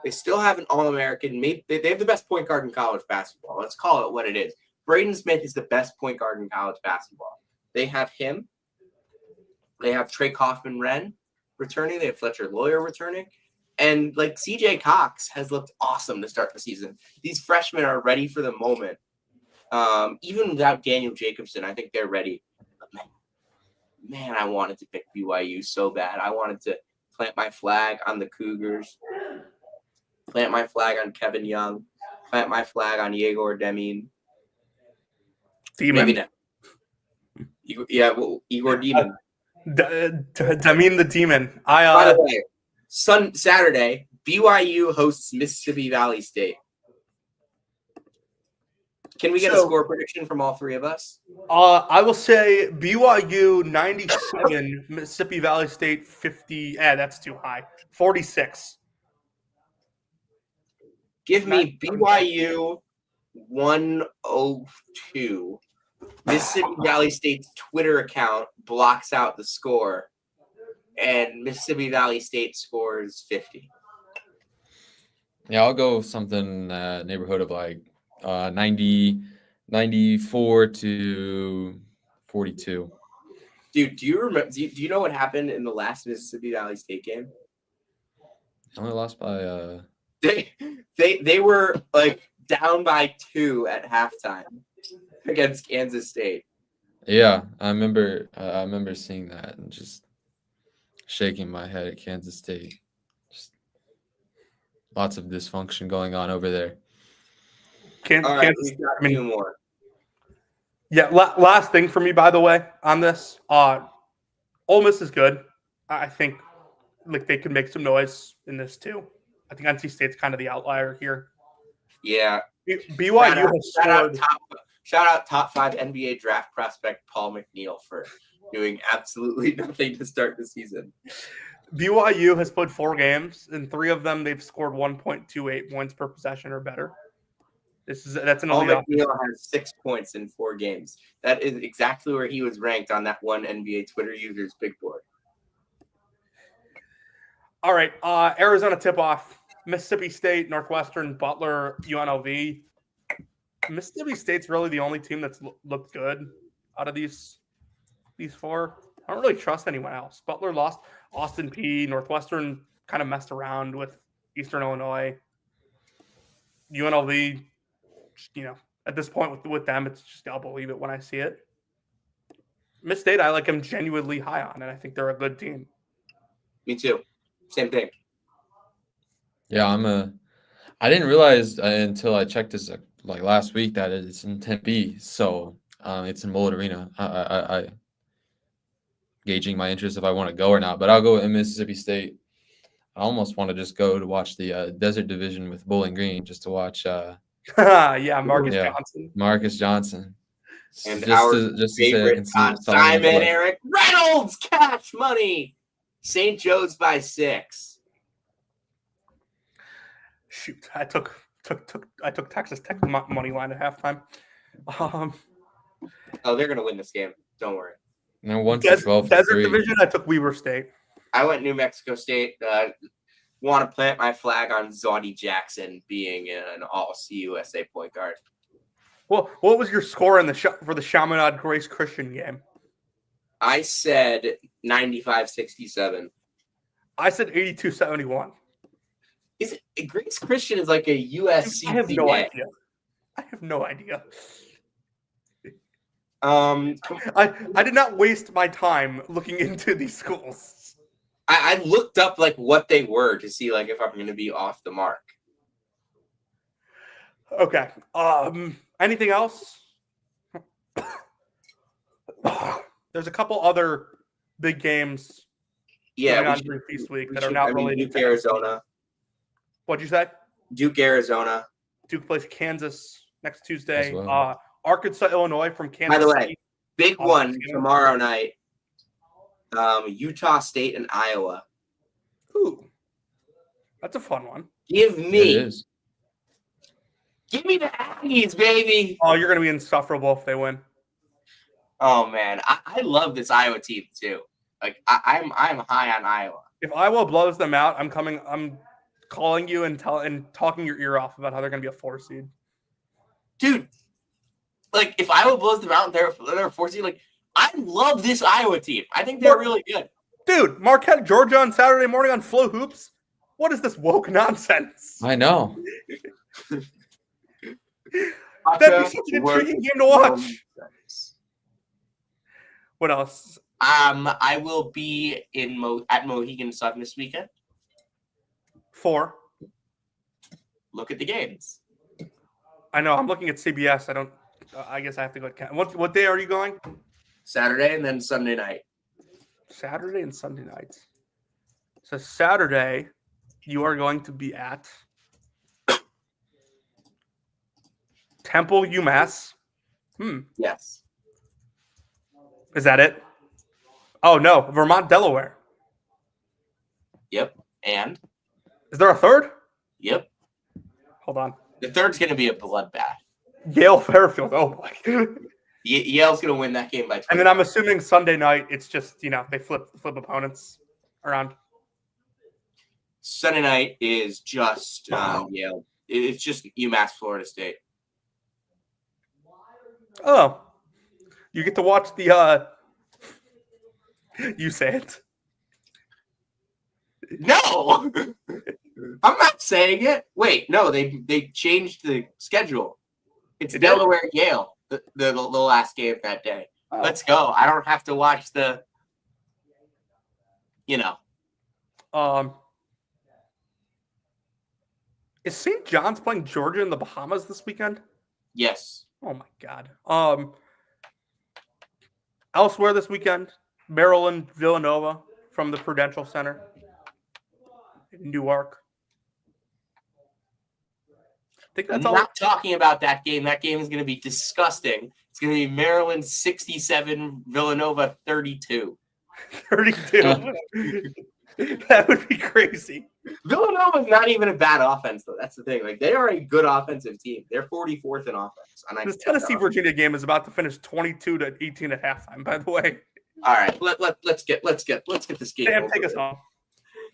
They still have an All-American. They have the best point guard in college basketball. Let's call it what it is. Braden Smith is the best point guard in college basketball. They have him. They have Trey Kaufman-Renn returning. They have Fletcher Lawyer returning. And CJ Cox has looked awesome to start the season. These freshmen are ready for the moment. Even without Daniel Jacobson, I think they're ready. But man, I wanted to pick BYU so bad. I wanted to plant my flag on the Cougars, plant my flag on Kevin Young, plant my flag on Yegor Deming. Demon. Maybe not. Igor Demon. Deming the Demon. By the way, Saturday, BYU hosts Mississippi Valley State. Can we get a So- score prediction from all three of us? I will say BYU 97, Mississippi Valley State 50. That's too high. 46. Give me BYU 102. Mississippi Valley State's Twitter account blocks out the score, and Mississippi Valley State scores 50. Yeah, I'll go something neighborhood of like 90, 94 to 42. Dude, do you remember? Do you know what happened in the last Mississippi Valley State game? Only lost by They were like down by 2 at halftime against Kansas State. yeah, I remember seeing that and just shaking my head at Kansas State. Just lots of dysfunction going on over there. All right, Kansas, we've got I mean, 2 more. yeah, last thing for me, by the way, on this. Ole Miss is good. I think like they could make some noise in this too. I think NC State's kind of the outlier here. Yeah. BYU has scored. Shout out top 5 NBA draft prospect Paul McNeil for doing absolutely nothing to start the season. BYU has played 4 games. In 3 of them, they've scored 1.28 points per possession or better. That's an Paul elite McNeil has 6 points in 4 games. That is exactly where he was ranked on that one NBA Twitter user's big board. All right, Arizona tip-off. Mississippi State, Northwestern, Butler, UNLV. Mississippi State's really the only team that's looked good out of these 4. I don't really trust anyone else. Butler lost Austin P. Northwestern kind of messed around with Eastern Illinois. UNLV, at this point with them, it's just I'll believe it when I see it. Miss State, I like them genuinely high on, and I think they're a good team. Me too. Same thing. Yeah, I didn't realize until I checked this like last week that it's in Tempe, so it's in Mullet Arena. I gauging my interest if I want to go or not, but I'll go in Mississippi State. I almost want to just go to watch the Desert Division with Bowling Green, just to watch. Yeah, Marcus Johnson. Marcus Johnson, And just our to say I favorite can see Todd some of them Simon, play. Eric Reynolds, cash money. St. Joe's by 6. Shoot, I took Texas Tech money line at halftime. Oh, they're gonna win this game. Don't worry. No, 1 for 12 for Desert 3. Division, I took Weber State. I went New Mexico State. Want to plant my flag on Zoddy Jackson being an all CUSA point guard. Well, what was your score for the Chaminade Grace Christian game? I said 95-67. I said 82-71. Is it Grace Christian is like a USC? I have no idea. I have no idea. I did not waste my time looking into these schools. I looked up like what they were to see like if I'm going to be off the mark. Okay. Anything else? There's a couple other big games Yeah, going on during Feast Week that are not related Duke, to Arizona. What'd you say? Duke, Arizona. Duke plays Kansas next Tuesday. As well. Arkansas, Illinois from Kansas By the way, City. big one tomorrow night. Utah State and Iowa. Ooh, that's a fun one. Give It me is. the Aggies, baby. Oh, you're going to be insufferable if they win. Oh man, I love this Iowa team too. Like I'm high on Iowa. If Iowa blows them out, I'm calling you and talking your ear off about how they're going to be a 4 seed. Dude, like if Iowa blows them out and they're a 4 seed, like I love this Iowa team. I think they're really good. Dude, Marquette, Georgia on Saturday morning on Flow Hoops. What is this woke nonsense? I know. That'd be such an intriguing game to watch. What else? I will be at Mohegan Sun this weekend. 4. Look at the games. I know. I'm looking at CBS. I guess I have to go. What day are you going? Saturday and then Sunday night. Saturday and Sunday nights. So Saturday, you are going to be at Temple, UMass. Yes. Is that it? Oh no, Vermont, Delaware. Yep. And Is there a third? yep. Hold on. The third's going to be a bloodbath. Yale, Fairfield. Oh boy. Yale's going to win that game by 20. And then I'm assuming Sunday night it's just they flip opponents around. Sunday night is just Yale. It's just UMass Florida State. Oh, you get to watch the. You say it. No, I'm not saying it. Wait, no, they changed the schedule. It's They did? Delaware Yale, the last game that day. Oh. Let's go. I don't have to watch the. Is St. John's playing Georgia in the Bahamas this weekend? Yes. Oh my God. Elsewhere this weekend, Maryland, Villanova from the Prudential Center in Newark. I think I'm that's all. not talking about that game. That game is going to be disgusting. It's going to be Maryland 67, Villanova 32. 32. That would be crazy. Villanova is not even a bad offense, though. That's the thing. Like, they are a good offensive team. They're 44th in offense. This Tennessee-Virginia game is about to finish 22-18 at halftime, by the way. All right, let's get this game. Sam, take us home.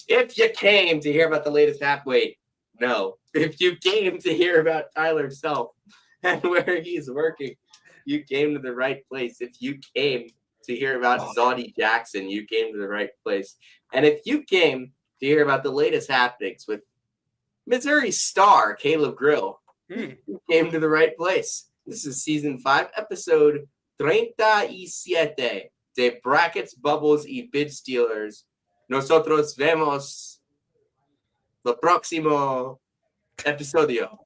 If you came to hear about the latest if you came to hear about Tyler Self and where he's working, you came to the right place. If you came to hear about Zoddy Jackson, you came to the right place. And if you came to hear about the latest happenings with Missouri star Caleb Grill, you came to the right place. This is season 5, episode 37 de Brackets, Bubbles y Bid Stealers. Nosotros vemos lo próximo episodio.